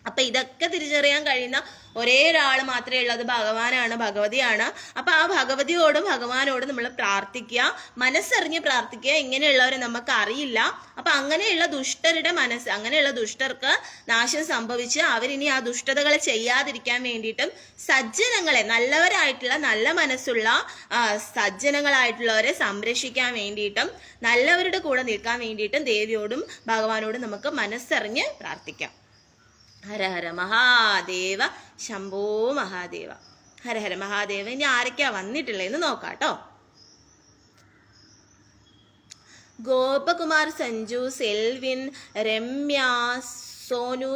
അപ്പൊ ഇതൊക്കെ തിരിച്ചറിയാൻ കഴിയുന്ന ഒരേ ഒരാൾ മാത്രമേ ഉള്ളത് ഭഗവാനാണ്, ഭഗവതിയാണ്. അപ്പൊ ആ ഭഗവതിയോടും ഭഗവാനോടും നമ്മൾ പ്രാർത്ഥിക്കുക, മനസ്സറിഞ്ഞ് പ്രാർത്ഥിക്കുക. ഇങ്ങനെയുള്ളവരെ നമുക്ക് അറിയില്ല. അപ്പൊ അങ്ങനെയുള്ള ദുഷ്ടരുടെ മനസ്സ്, അങ്ങനെയുള്ള ദുഷ്ടർക്ക് നാശം സംഭവിച്ച് അവരിനി ആ ദുഷ്ടതകളെ ചെയ്യാതിരിക്കാൻ വേണ്ടിയിട്ടും സജ്ജനങ്ങളെ, നല്ലവരായിട്ടുള്ള നല്ല മനസ്സുള്ള സജ്ജനങ്ങളായിട്ടുള്ളവരെ സംരക്ഷിക്കാൻ വേണ്ടിയിട്ടും നല്ലവരുടെ കൂടെ നിൽക്കാൻ വേണ്ടിയിട്ടും ദേവിയോടും ഭഗവാനോടും നമുക്ക് മനസ്സറിഞ്ഞ് പ്രാർത്ഥിക്കാം. ഹര ഹര മഹാദേവ, ശംഭോ മഹാദേവ. ഹര ഹര മഹാദേവ. ഇനി ആരൊക്കെയാ വന്നിട്ടുള്ളതെന്ന് നോക്കാട്ടോ. ഗോപകുമാർ, സഞ്ജു, സെൽവിൻ, രമ്യ, സോനു.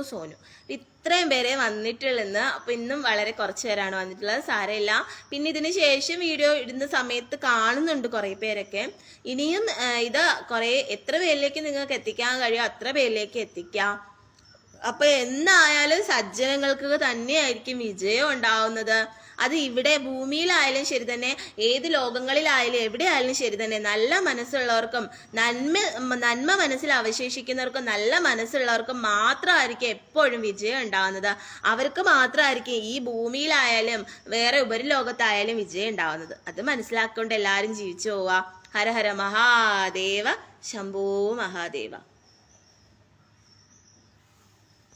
ഇത്രയും പേരെ വന്നിട്ടുള്ളതെന്ന്. അപ്പൊ ഇന്നും വളരെ കുറച്ച് പേരാണ് വന്നിട്ടുള്ളത്. സാരമില്ല. പിന്നെ ഇതിന് ശേഷം വീഡിയോ ഇടുന്ന സമയത്ത് കാണുന്നുണ്ട് കുറെ പേരൊക്കെ. ഇനിയും ഇത് എത്ര പേരിലേക്ക് നിങ്ങൾക്ക് എത്തിക്കാൻ കഴിയും അത്ര പേരിലേക്ക് എത്തിക്കാം. അപ്പൊ എന്നായാലും സജ്ജനങ്ങൾക്ക് തന്നെയായിരിക്കും വിജയം ഉണ്ടാവുന്നത്. അത് ഇവിടെ ഭൂമിയിലായാലും ശരി തന്നെ, ഏത് ലോകങ്ങളിലായാലും എവിടെയായാലും ശരി തന്നെ, നല്ല മനസ്സുള്ളവർക്കും നന്മ മനസ്സിൽ അവശേഷിക്കുന്നവർക്കും നല്ല മനസ്സുള്ളവർക്കും മാത്രമായിരിക്കും എപ്പോഴും വിജയം ഉണ്ടാവുന്നത്. അവർക്ക് മാത്രമായിരിക്കും ഈ ഭൂമിയിലായാലും വേറെ ഉപരിലോകത്തായാലും വിജയം ഉണ്ടാവുന്നത്. അത് മനസ്സിലാക്കൊണ്ട് എല്ലാവരും ജീവിച്ചു പോവാ. ഹര ഹര മഹാദേവ, ശംഭോ മഹാദേവ.